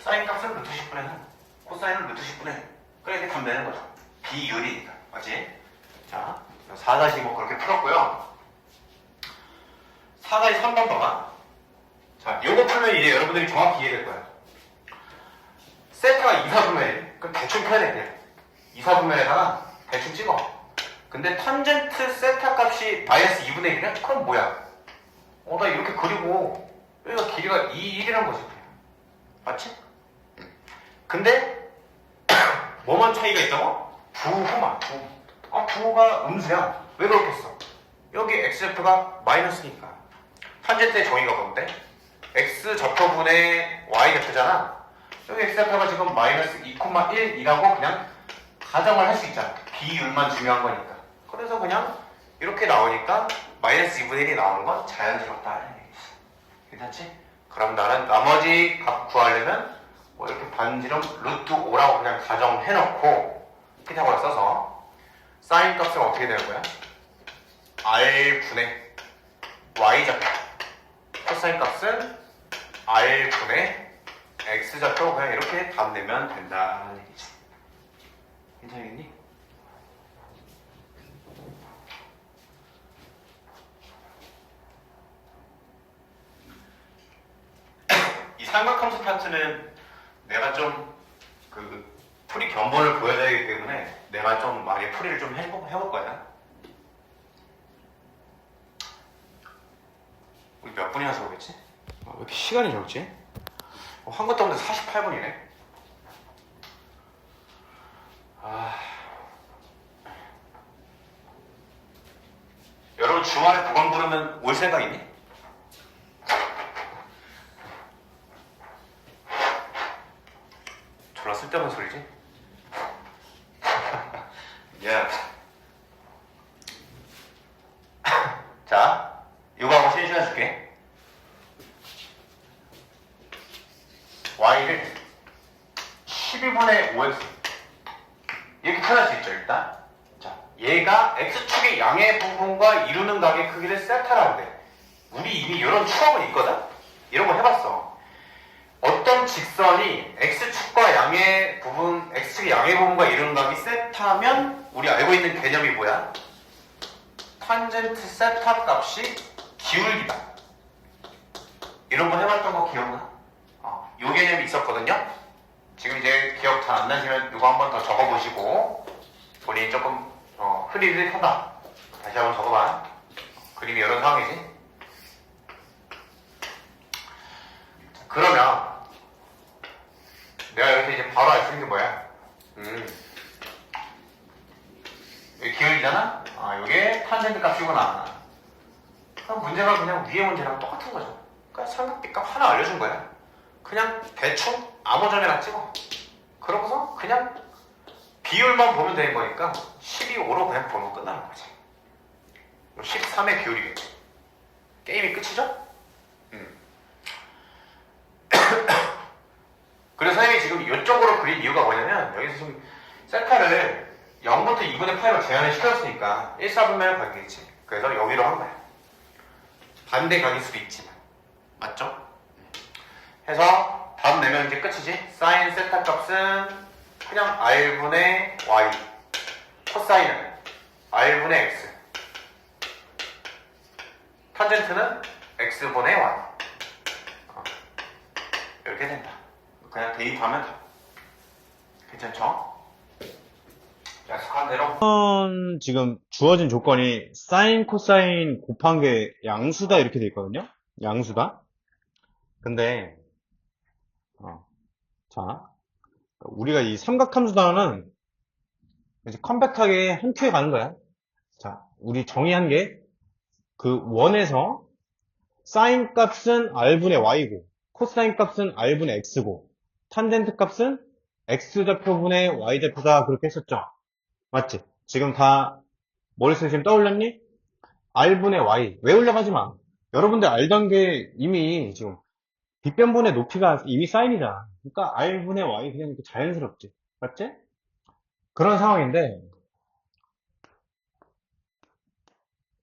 사인 값은 루트 10분의 3, 코사인은 루트 10분의 1. 그렇게 가면 되는 거죠. 비율이니까. 맞지? 자, 4-2 그렇게 풀었고요. 4-3번 봐봐. 자, 요거 풀면 이제 여러분들이 정확히 이해될 거야. 세타가 2사분의 1. 그럼 대충 펴야 돼. 2사분면에다가 대충 찍어. 근데 탄젠트 세타 값이 마이너스 2분의 1이야? 그럼 뭐야? 나 이렇게 그리고 여기가 길이가 2, 1이란 거지. 맞지? 근데 뭐만 차이가 있다고? 부호만. 부호가 음수야. 왜 그렇겠어? 여기 x좌표가 마이너스니까. 탄젠트의 정의가 뭔데? x좌표분의 y좌표잖아. 여기 x좌표가 지금 마이너스 2,1이라고 그냥 가정을 할 수 있잖아. 비율만 중요한 거니까. 그래서 그냥 이렇게 나오니까 마이너스 2분의 1이 나오는 건 자연스럽다. 괜찮지? 그럼 나는 나머지 값 구하려면 뭐 이렇게 반지름 루트 5라고 그냥 가정해놓고 피타고라 써서 사인 값은 어떻게 되는 거야? R분의 Y좌표. 코사인 값은 R분의 X좌표. 그냥 이렇게 답 내면 된다는 얘기지. 괜찮겠니? 이 삼각함수 파트는 내가 좀 풀이 견본을 보여줘야 하기 때문에 내가 좀 많이 풀이를 좀 해볼 거야. 우리 몇 분이나 수업했지? 왜 이렇게 시간이 적지? 한 것도 없는데 48분이네. 여러분 주말에 국어 부르면 올 생각 있니? 졸라 쓸데없는 소리지? 야. 자, 이거 한번 세시간 줄게. y를 12분의 5x 이렇게 표현할 수 있죠, 일단. 자, 얘가 x축의 양의 부분과 이루는 각의 크기를 세타라고 돼. 우리 이미 이런 추억은 있거든? 이런 거 해봤어. 어떤 직선이 x축과 양의 부분, x축의 양의 부분과 이루는 각이 세타면 우리 알고 있는 개념이 뭐야? 탄젠트 세타 값이 기울기다. 이런 거 해봤던 거 기억나? 요 개념이 있었거든요? 지금 이제 기억 잘 안 나시면 이거 한번 더 적어보시고 본인이 조금 흐릿흐릿하다. 다시 한번 적어봐. 그림이 이런 상황이지? 그러면 내가 여기서 이제 바로 알 수 있는 게 뭐야? 여기 기울기잖아? 이게 탄젠트 값이구나. 그럼 문제가 그냥 위에 문제랑 똑같은 거죠. 그러니까 삼각비 값 하나 알려준 거야. 그냥 대충 아무 점이나 찍어. 그러고서 그냥 비율만 보면 되는 거니까 12, 5로 그냥 보면 끝나는 거지. 13의 비율이겠지. 게임이 끝이죠? 그래서 선생님이 지금 이쪽으로 그린 이유가 뭐냐면 여기서 지금 세타를 0부터 2분의 8로 제한을 시켰으니까 1, 4분면을 가겠지. 그래서 여기로 한 거야. 반대 각일 수도 있지만. 맞죠? 해서 답 내면 이제 끝이지. 사인 세타 값은 그냥 r분의 y, 코사인은 r분의 x, 탄젠트는 x분의 y. 이렇게 된다. 그냥 대입하면 돼. 괜찮죠? 약속한 대로. 지금 주어진 조건이 사인, 코사인 곱한 게 양수다 이렇게 돼 있거든요. 양수다. 근데 자, 우리가 이 삼각함수 단어는 이제 컴팩트하게 한 큐에 가는 거야. 자, 우리 정의한 게 그 원에서 사인 값은 r분의 y고, 코사인 값은 r분의 x고, 탄젠트 값은 x좌표분의 y좌표다 그렇게 했었죠. 맞지? 지금 다 머릿속에 지금 떠올렸니? r분의 y. 외우려고 하지 마. 여러분들 알던 게 이미 지금 빗변분의 높이가 이미 사인이잖아. 그러니까 r분의 y 그냥 이렇게 자연스럽지. 맞지? 그런 상황인데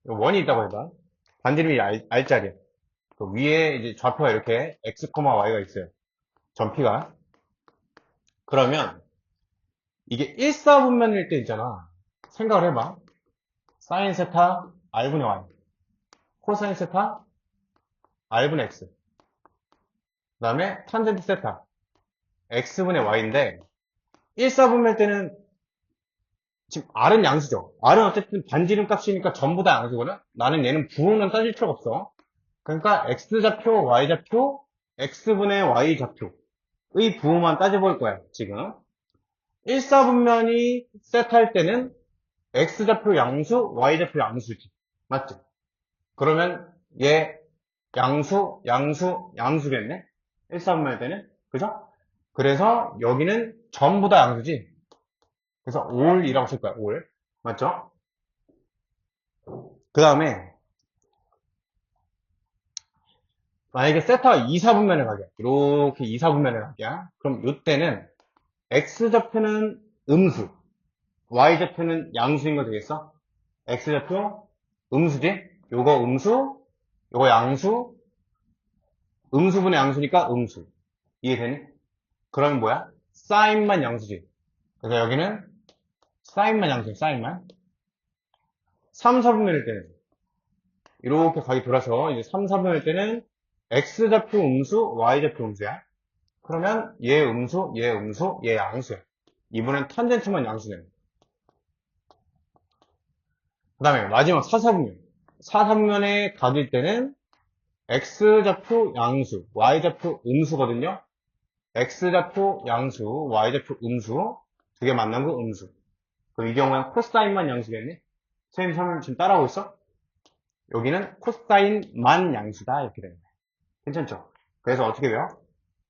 원이 있다고 해봐. 반지름이 r자리야. 그 위에 이제 좌표가 이렇게 x, y가 있어요. 전피가. 그러면 이게 1, 4분면일 때 있잖아. 생각을 해봐. 사인 세타 r분의 y, 코사인 세타 r분의 x, 그 다음에 탄젠트 세타 x분의 y인데 1, 4분면일 때는 지금 r은 양수죠. r은 어쨌든 반지름 값이니까 전부 다 양수거든. 나는 얘는 부호는 따질 필요가 없어. 그러니까 x좌표, y좌표, x분의 y좌표의 부호만 따져볼 거야 지금. 1, 4분면이 세타일 때는 x좌표 양수, y좌표 양수지. 맞지? 그러면 얘 양수, 양수, 양수겠네? 1, 4분면일 때는. 그죠? 그래서 여기는 전부 다 양수지. 그래서 올이라고 쓸 거야, 올. 맞죠? 그 다음에 만약에 세타가 2, 4분면을 가게. 이렇게 2, 4분면을 가게. 그럼 이때는 x좌표는 음수, y좌표는 양수인 거 되겠어? x좌표 음수지? 요거 음수, 요거 양수, 음수분의 양수니까 음수. 이해되니? 그러면 뭐야? 사인만 양수지. 그래서 여기는 사인만 양수야, 사인만. 3, 4분면일 때는 이렇게 각이 돌아서 이제 3, 4분면일 때는 x좌표 음수, y좌표 음수야. 그러면 얘 음수, 얘 음수, 얘 양수야. 이번엔 탄젠트만 양수네. 그 다음에 마지막 4, 4분면. 4, 4분면의 각일 때는 x좌표 양수, y좌표 음수거든요. x좌표 양수, y좌표 음수 두 개 만난 거 음수. 그럼 이 경우엔 코사인만 양수겠네? 선생님 설명 지금 따라하고 있어? 여기는 코사인만 양수다. 이렇게 되는 거예요. 괜찮죠? 그래서 어떻게 돼요?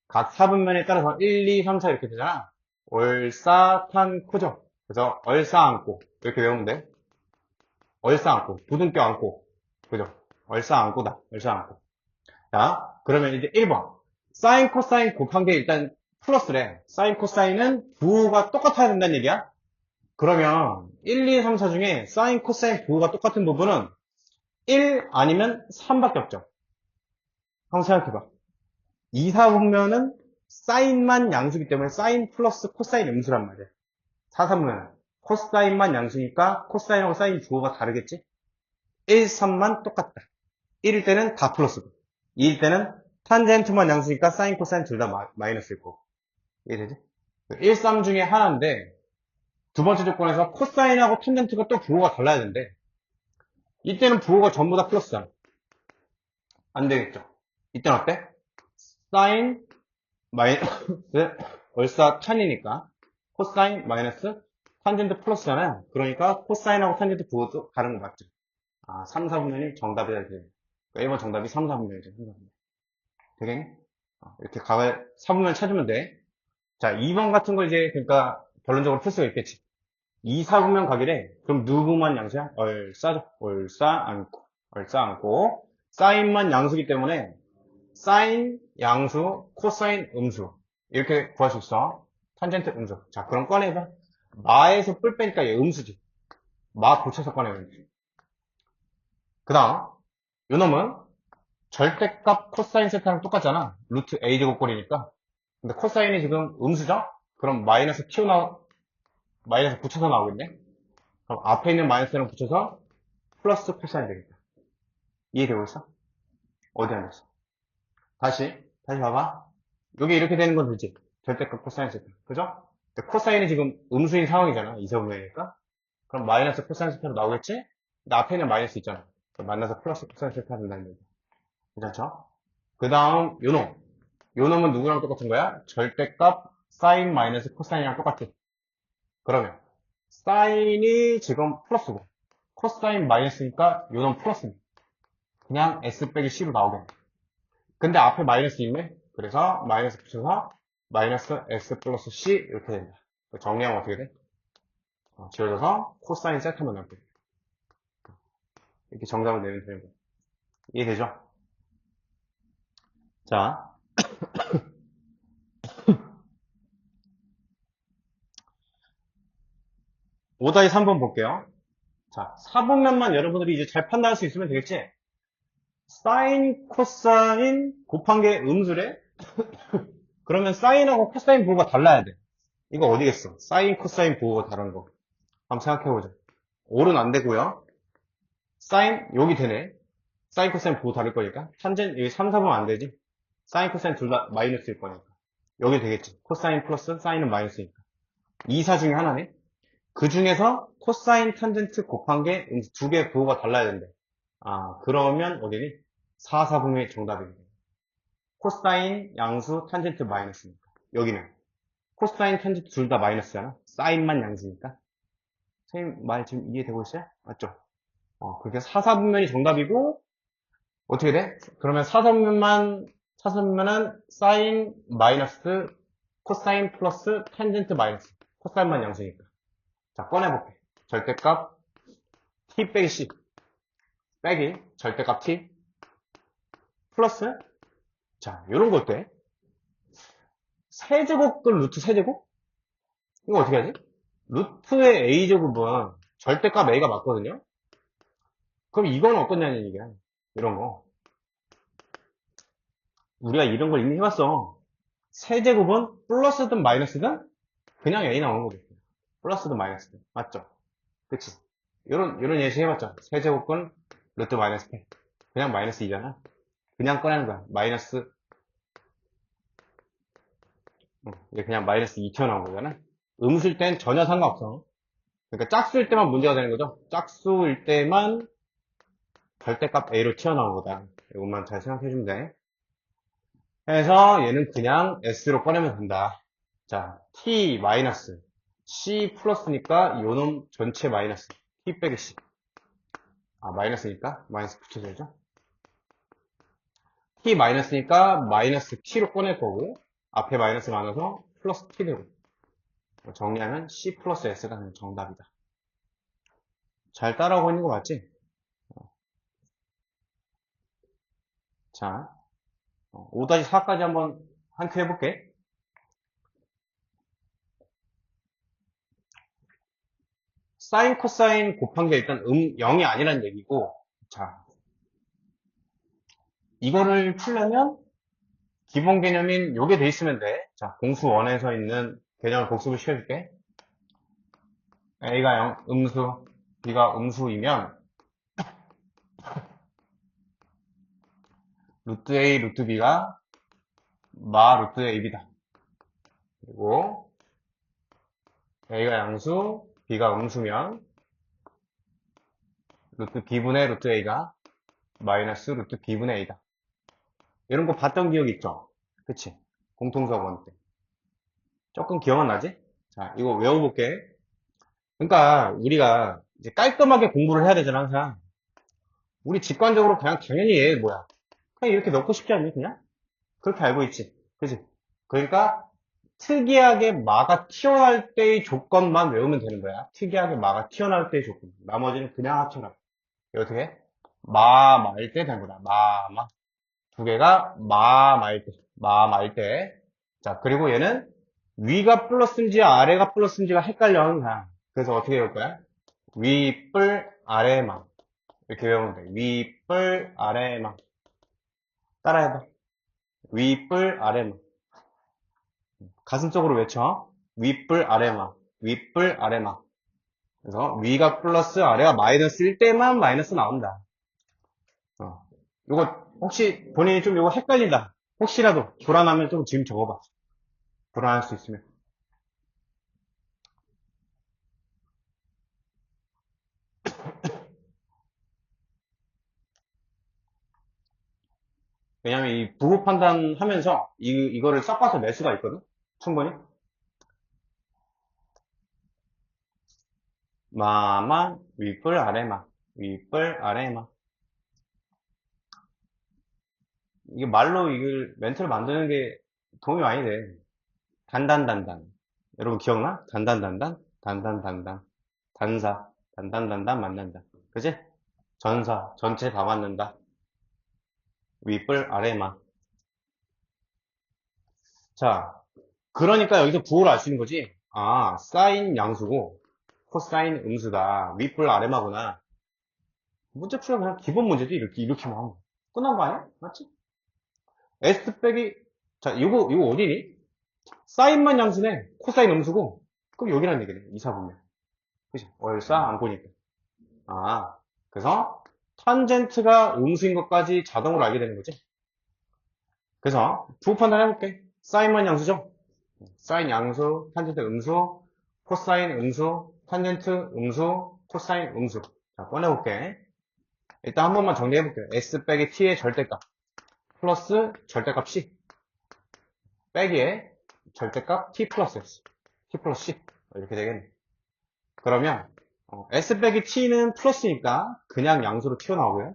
각 사분면에 따라서 1, 2, 3, 4 이렇게 되잖아. 얼사탄코죠. 그래서 얼사안고 이렇게 외우면 돼. 얼사안고 부등껴 안고 그죠? 얼사안고다. 얼사안고. 자, 그러면 이제 1번 사인 코사인 곱한 게 일단 플러스래. 사인 코사인은 부호가 똑같아야 된다는 얘기야. 그러면 1, 2, 3, 4 중에 사인 코사인 부호가 똑같은 부분은 1 아니면 3밖에 없죠. 한번 생각해봐. 2, 4 보면은 사인만 양수기 때문에 사인 플러스 코사인 음수란 말이야. 4, 3은 코사인만 양수니까 코사인하고 사인 부호가 다르겠지? 1, 3만 똑같다. 1일 때는 다 플러스고 2일 때는 탄젠트만 양수니까 사인 코사인 둘 다 마이너스일 거고. 이해되지? 1, 3 중에 하나인데 두 번째 조건에서 코사인하고 탄젠트가 또 부호가 달라야 되는데 이때는 부호가 전부 다 플러스잖아. 안 되겠죠? 이때는 어때? 사인 마이너스 얼싸 탄이니까 코사인 마이너스 탄젠트 플러스잖아요. 그러니까 코사인하고 탄젠트 부호도 다른 거 맞죠? 아, 3, 4분면이 정답이다. 이제. 1번 정답이 3, 4분면이죠. 3, 4분면. 되겠니? 이렇게 각을 4분면 찾으면 돼. 자, 2번 같은 거 이제 그러니까 결론적으로 풀 수가 있겠지. 2, 4분면 각이래. 그럼 누구만 양수야? 얼싸죠. 얼싸 안고. 얼싸 안고. 사인만 양수기 때문에 사인 양수, 코사인 음수. 이렇게 구할 수 있어. 탄젠트 음수. 자, 그럼 꺼내봐. 마에서 뿔 빼니까 얘 음수지. 마 붙여서 꺼내면 돼. 그 다음, 요 놈은 절대값 코사인 세타랑 똑같잖아. 루트 a제곱꼴이니까. 근데 코사인이 지금 음수죠? 그럼 마이너스 마이너스 붙여서 나오겠네? 그럼 앞에 있는 마이너스랑 붙여서 플러스 코사인 되겠다. 이해되고 있어? 어디 앉았어? 다시 봐봐. 여기 이렇게 되는 건 되지? 절대값 코사인 세타. 그죠? 근데 코사인이 지금 음수인 상황이잖아. 이세분면이니까. 그럼 마이너스 코사인 세타로 나오겠지? 근데 앞에 있는 마이너스 있잖아. 만나서 플러스 코사인 세타 된다는 얘기. 괜찮죠? 그 다음 요놈. 요놈은 누구랑 똑같은 거야? 절대값 사인 마이너스 코사인이랑 똑같아. 그러면 사인이 지금 플러스고 코사인 마이너스니까 요놈 플러스입니다. 그냥 S 빼기 C로 나오겠네. 근데 앞에 마이너스 있네? 그래서 마이너스 붙여서 마이너스 S 플러스 C 이렇게 된다. 정리하면 어떻게 돼? 지워져서 코사인 세타만 남게 돼. 이렇게 정답을 내면 되는 거야. 이해되죠? 자, 5-3번 볼게요. 자, 4분면만 여러분들이 이제 잘 판단할 수 있으면 되겠지? 사인, 코사인 곱한 게 음수래? 그러면 사인하고 코사인 부호가 달라야 돼. 이거 어디겠어? 사인, 코사인 부호가 다른 거. 한번 생각해보자. 올은 안 되고요. 사인, 여기 되네. 사인, 코사인 부호 다를 거니까. 탄젠, 여기 3, 4번 안 되지? 사인, 코사인 둘 다 마이너스일 거니까. 여기 되겠지. 코사인 플러스 사인은 마이너스니까. 2, 4 중에 하나네. 그 중에서 코사인, 탄젠트 곱한 게 두 개의 부호가 달라야 된대. 아, 그러면 어디니? 4, 4분의 정답입니다. 코사인, 양수, 탄젠트 마이너스니까. 여기는 코사인, 탄젠트 둘 다 마이너스잖아. 사인만 양수니까. 선생님 말 지금 이해되고 있어요? 맞죠? 그렇게 4, 4분면이 정답이고 어떻게 돼? 그러면 4, 4분면은 사인 마이너스 코사인 플러스 탄젠트 마이너스. 코사인만 양수니까. 자, 꺼내볼게. 절대값 t 빼기 c 빼기 절대값 t 플러스 자, 요런 거 어때? 세제곱근 루트 세제곱? 이거 어떻게 하지? 루트의 a제곱은 절대값 a가 맞거든요? 그럼 이건 어떻냐는 얘기야. 이런 거. 우리가 이런 걸 이미 해봤어. 세제곱은 플러스든 마이너스든 그냥 a 나오는 거겠어. 플러스든 마이너스든. 맞죠? 그치? 요런 예시 해봤죠? 세제곱근 루트 마이너스 8. 그냥 마이너스 2잖아. 그냥 꺼내는 거야. 마이너스 이게 그냥 마이너스 2 튀어나온 거잖아. 음수일 땐 전혀 상관없어. 그러니까 짝수일 때만 문제가 되는 거죠. 짝수일 때만 절대값 A로 튀어나온 거다. 이것만 잘 생각해주면 돼. 그래서 얘는 그냥 S로 꺼내면 된다. 자, T 마이너스 C 플러스니까 요놈 전체 마이너스 T 빼기 C. 마이너스니까 마이너스 붙여줘야죠. t 마이너스니까 마이너스 t로 꺼낼 거고, 앞에 마이너스 많아서 플러스 t 되고. 정리하면 c 플러스 s가 정답이다. 잘 따라오고 있는 거 맞지? 자, 5-4까지 한번 한 큐 해볼게. 사인, 코사인 곱한 게 일단 0이 아니란 얘기고, 자, 이거를 풀려면 기본 개념인 요게 돼 있으면 돼. 자, 공수 1에서 있는 개념을 복습을 시켜줄게. A가 음수, B가 음수이면 루트 A, 루트 B가 마 루트 AB다. 그리고 A가 양수, B가 음수면 루트 B분의 루트 A가 마이너스 루트 B분의 A다. 이런 거 봤던 기억 있죠? 그치? 공통수학원 때. 조금 기억은 나지? 자, 이거 외워볼게. 그러니까 우리가 이제 깔끔하게 공부를 해야 되잖아, 항상. 우리 직관적으로 그냥 당연히 얘 뭐야? 그냥 이렇게 넣고 싶지 않니, 그냥? 그렇게 알고 있지. 그치? 그러니까 특이하게 마가 튀어나올 때의 조건만 외우면 되는 거야. 특이하게 마가 튀어나올 때의 조건. 나머지는 그냥 합쳐라. 이거 어떻게? 말 때 된 거다. 마. 두 개가 말 때. 말 때. 자, 그리고 얘는 위가 플러스인지 아래가 플러스인지가 헷갈려 항상. 그래서 어떻게 외울 거야? 위, 뿔, 아래만. 이렇게 외우면 돼. 위, 뿔, 아래만. 따라해봐. 위, 뿔, 아래만. 가슴속으로 외쳐. 위, 뿔, 아래만. 위, 뿔, 아래만. 그래서 위가 플러스 아래가 마이너스일 때만 마이너스 나온다. 요거 혹시 본인이 좀 요거 헷갈린다. 혹시라도 불안하면 좀 지금 적어봐. 불안할 수 있으면. 왜냐면 이 부호 판단하면서 이거를 섞어서 낼 수가 있거든? 충분히. 마만, 윗불, 아래만. 윗불, 아래만. 이게 말로 이걸 멘트를 만드는 게 도움이 많이 돼. 단단단단. 여러분 기억나? 단단단단? 단단단단. 단사. 단단단단 만난다. 그지? 전사. 전체 다 맞는다. 윗불, 아래만. 자, 그러니까 여기서 부호를 알 수 있는 거지. 사인 양수고, 코사인 음수다. 윗불, 아래마구나. 문제 풀면 그냥 기본 문제지. 이렇게만 하면. 끝난 거 아니야? 맞지? S 빼기, 자, 이거 어디니? 사인만 양수네. 코사인 음수고. 그럼 여기란 얘기네. 이사 보면. 그치? 얼싸 안 보니까. 그래서 탄젠트가 음수인 것까지 자동으로 알게 되는 거지. 그래서 부호 판단 해볼게. 사인만 양수죠? 사인 양수, 탄젠트 음수, 코사인 음수, 탄젠트 음수, 코사인 음수. 자, 꺼내볼게. 일단 한 번만 정리해볼게요. S 빼기 T의 절대값. 플러스 절대값 C. 빼기에 절대값 T 플러스 S. T 플러스 C. 이렇게 되겠네. 그러면, S 빼기 T는 플러스니까 그냥 양수로 튀어나오고요.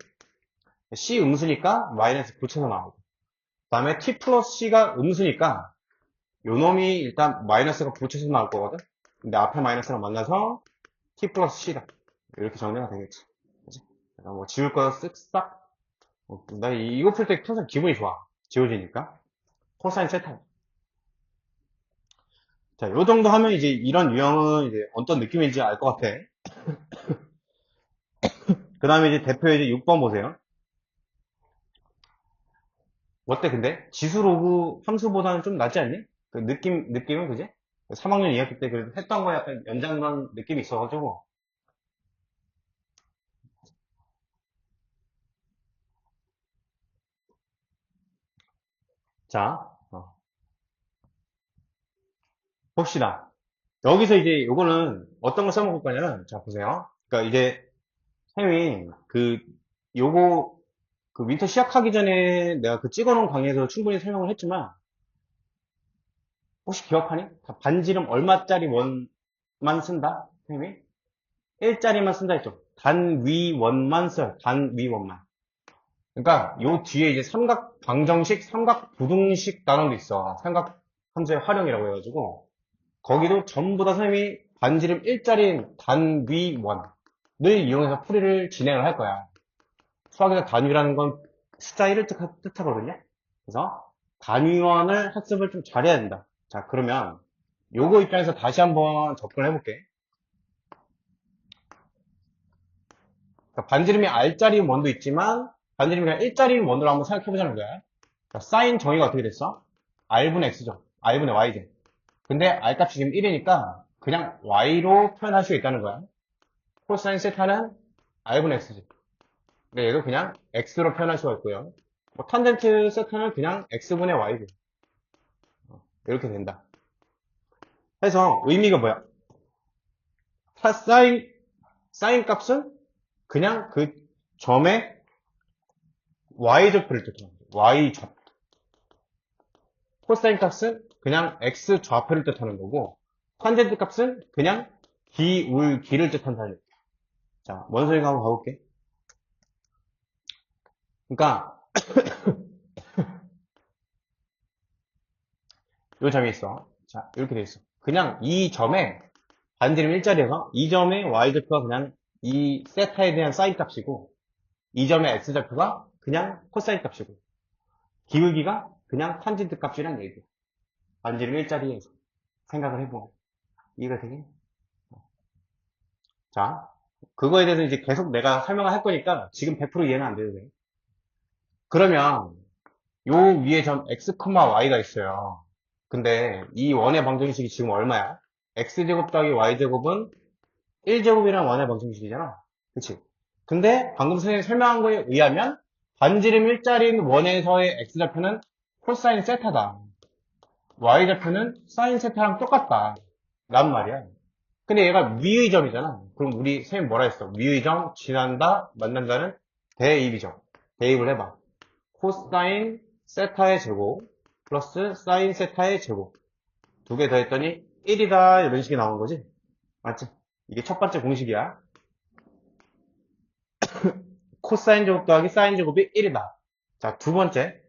C 음수니까 마이너스 붙여서 나오고. 그 다음에 T 플러스 C가 음수니까 요 놈이 일단 마이너스가 붙여서 나올 거거든? 근데 앞에 마이너스랑 만나서 T 플러스 C다. 이렇게 정리가 되겠지. 그치? 뭐 지울 거 쓱싹. 나 이거 풀 때 항상 기분이 좋아. 지워지니까. 코사인 세타. 자, 요 정도 하면 이제 이런 유형은 이제 어떤 느낌인지 알 것 같아. 그 다음에 이제 대표 이제 6번 보세요. 어때, 근데? 지수 로그 함수보다는 좀 낫지 않니? 그 느낌은 그지? 3학년 2학기 때 그래도 했던 거 약간 연장만 느낌이 있어가지고. 자, 봅시다. 여기서 이제 요거는 어떤 걸 써먹을 거냐면, 자, 보세요. 그러니까 이제, 쌤이 요거, 윈터 시작하기 전에 내가 찍어놓은 강의에서 충분히 설명을 했지만, 혹시 기억하니? 다 반지름 얼마짜리 원만 쓴다? 쌤이? 1자리만 쓴다 했죠. 단위원만 써요. 단위원만. 그러니까 요 뒤에 이제 삼각 방정식, 삼각 부등식 단원도 있어. 삼각 함수의 활용이라고 해가지고 거기도 전부 다 선생님이 반지름 1자리인 단위원을 이용해서 풀이를 진행을 할 거야. 수학에서 단위라는 건 숫자 1을 뜻하거든요. 그래서 단위원을 학습을 좀 잘해야 된다. 자, 그러면 요거 입장에서 다시 한번 접근을 해볼게. 그러니까 반지름이 R자리 원도 있지만 반지름이 그냥 1자리 원으로 한번 생각해보자는 거야. 자, 사인 정의가 어떻게 됐어? R분의 X죠. R분의 Y죠. 근데 R값이 지금 1이니까 그냥 Y로 표현할 수 있다는 거야. 코사인 세타는 R분의 X지. 근데 얘도 그냥 X로 표현할 수가 있고요. 뭐 탄젠트 세타는 그냥 X분의 Y죠. 이렇게 된다. 해서 의미가 뭐야? 사인 값은 그냥 그 점의 Y좌표를 뜻하는 거죠. Y좌표. 코사인 값은 그냥 X좌표를 뜻하는 거고, 탄젠트 값은 그냥 기울기를 뜻한다는 거예요. 자, 뭔 소리가 한번 가볼게. 그러니까, 요 점이 있어. 자, 이렇게 돼 있어. 그냥 이 점에, 반지름 일자리에서 이 점의 Y좌표가 그냥 이 세타에 대한 사인 값이고, 이 점의 X좌표가 그냥 코사인 값이고, 기울기가 그냥 탄젠트 값이란 얘기야. 반지름 일자리에서 생각을 해보면. 이해가 되게? 자, 그거에 대해서 이제 계속 내가 설명을 할 거니까 지금 100% 이해는 안 돼도 돼. 그러면 요 위에 점 x, y가 있어요. 근데 이 원의 방정식이 지금 얼마야? x제곱 더하기 y제곱은 1제곱이란 원의 방정식이잖아. 그치? 근데 방금 선생님이 설명한 거에 의하면 반지름 일자리인 원에서의 x좌표는 코사인 세타다. y좌표는 사인 세타랑 똑같다. 란 말이야. 근데 얘가 위의 점이잖아. 그럼 우리 선생님 뭐라 했어? 위의 점, 지난다, 만난다는 대입이죠. 대입을 해봐. 코사인 세타의 제곱 플러스 사인 세타의 제곱 두 개 더했더니 1이다 이런 식이 나온 거지. 맞지? 이게 첫 번째 공식이야. 코사인 제곱 더하기 사인 제곱이 1이다. 자, 두 번째.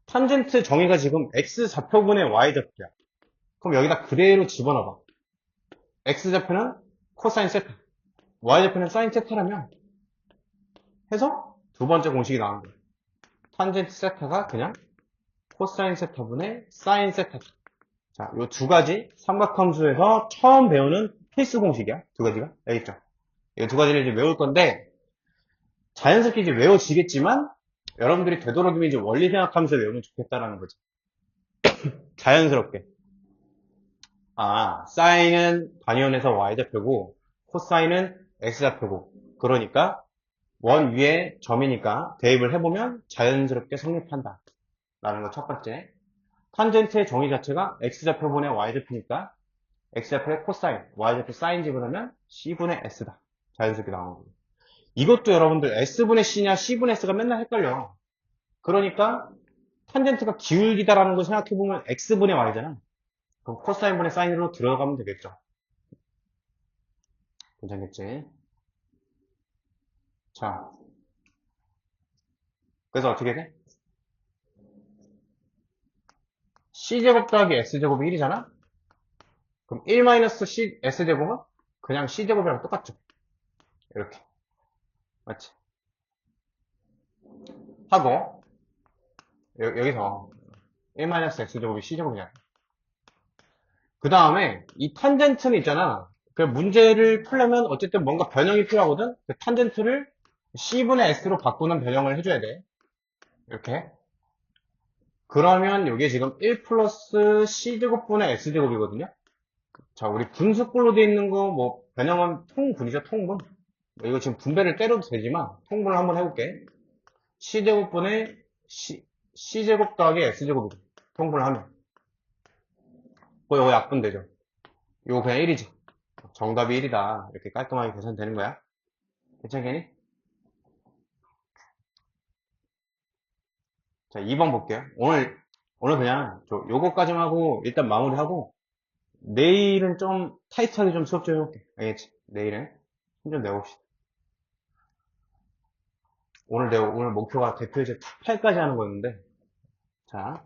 탄젠트 정의가 지금 x좌표분의 y좌표야. 그럼 여기다 그대로 집어넣어봐. x좌표는 코사인 세타, y좌표는 사인 세타라면 해서 두 번째 공식이 나온 거야. 탄젠트 세타가 그냥 코사인 세타분의 사인 세타다. 자, 요 두 가지 삼각함수에서 처음 배우는 필수 공식이야. 두 가지가. 알겠죠? 이 두 가지를 이제 외울 건데, 자연스럽게 이제 외워지겠지만, 여러분들이 되도록이면 이제 원리 생각하면서 외우면 좋겠다라는 거지. 자연스럽게. 아, 사인은 단위원에서 y좌표고, 코사인은 x좌표고, 그러니까, 원 위에 점이니까 대입을 해보면 자연스럽게 성립한다. 라는 거 첫 번째. 탄젠트의 정의 자체가 x좌표분의 y좌표니까 x좌표의 코사인, y좌표 사인 집어넣으면 c분의 s다. 자연스럽게 나오는 거예요. 이것도 여러분들 s분의 c냐 c분의 s가 맨날 헷갈려. 그러니까 탄젠트가 기울기다라는 걸 생각해보면 x분의 y잖아. 그럼 코사인분의 사인으로 들어가면 되겠죠. 괜찮겠지? 자, 그래서 어떻게 돼? c제곱 더하기 s제곱이 1이잖아? 그럼 1-c s제곱은 그냥 c제곱이랑 똑같죠. 이렇게. 맞지? 하고 여기서 1-x제곱이 c제곱이잖아. 그 다음에 이 탄젠트는 있잖아. 그 문제를 풀려면 어쨌든 뭔가 변형이 필요하거든. 그 탄젠트를 c분의 s로 바꾸는 변형을 해줘야 돼. 이렇게. 그러면 이게 지금 1 플러스 c제곱분의 s제곱이거든요. 자, 우리 분수꼴로 되어 있는 거 뭐 변형은 통분이죠. 통분. 이거 지금 분배를 때려도 되지만 통분을 한번 해볼게. c제곱분의 c제곱 더하기 s제곱이고 통분을 하면 이거 약분되죠. 이거 그냥 1이지. 정답이 1이다. 이렇게 깔끔하게 계산되는 거야. 괜찮겠니? 자, 2번 볼게요. 오늘 그냥 요거까지만 하고 일단 마무리하고 내일은 좀 타이트하게 좀 수업 좀 해볼게. 알겠지? 내일은 힘 좀 내봅시다. 오늘 목표가 대표이제 8까지 하는 거였는데, 자,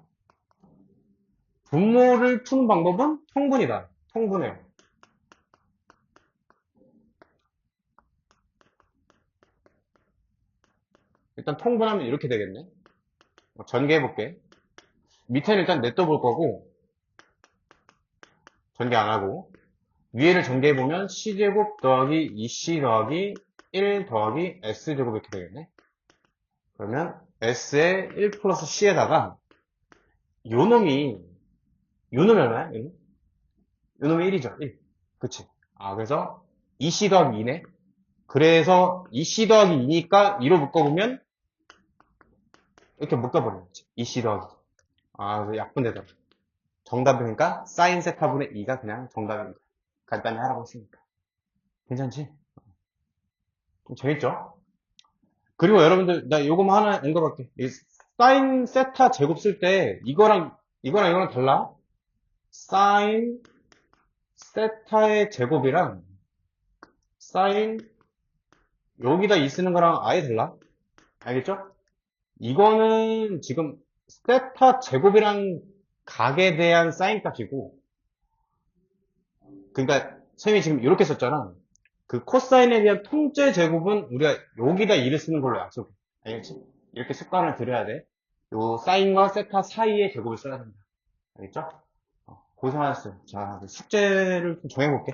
분모를 푸는 방법은 통분이다. 통분해요. 일단 통분하면 이렇게 되겠네. 전개해볼게. 밑에는 일단 냅둬볼 거고, 전개 안 하고, 위에를 전개해보면 C제곱 더하기 2C 더하기 1 더하기 S제곱 이렇게 되겠네. 그러면 S에 1 플러스 C에다가, 요 놈이 얼마야? 요 놈이 1이죠. 1. 그치? 그래서 2C 더하기 2네. 그래서 2C 더하기 2니까 2로 묶어보면 이렇게 묶어버리는 거지. 2C 더하기. 그래서 약분되더라. 정답이니까 사인 세타분의 2가 그냥 정답입니다. 간단히 하라고 했으니까. 괜찮지? 좀 재밌죠? 그리고 여러분들, 나 요거만 하나 언급할게. 이 사인 세타 제곱 쓸 때 이거랑 달라. 사인 세타의 제곱이랑 사인 여기다 2 쓰는 거랑 아예 달라. 알겠죠? 이거는 지금 세타 제곱이랑 각에 대한 사인 값이고, 그러니까 선생님이 지금 이렇게 썼잖아. 그 코사인에 대한 통째 제곱은 우리가 여기다 2를 쓰는 걸로 약속해. 알겠지? 이렇게 습관을 들여야 돼. 요 사인과 세타 사이의 제곱을 써야 된다. 알겠죠? 고생하셨어요. 자, 숙제를 좀 정해볼게.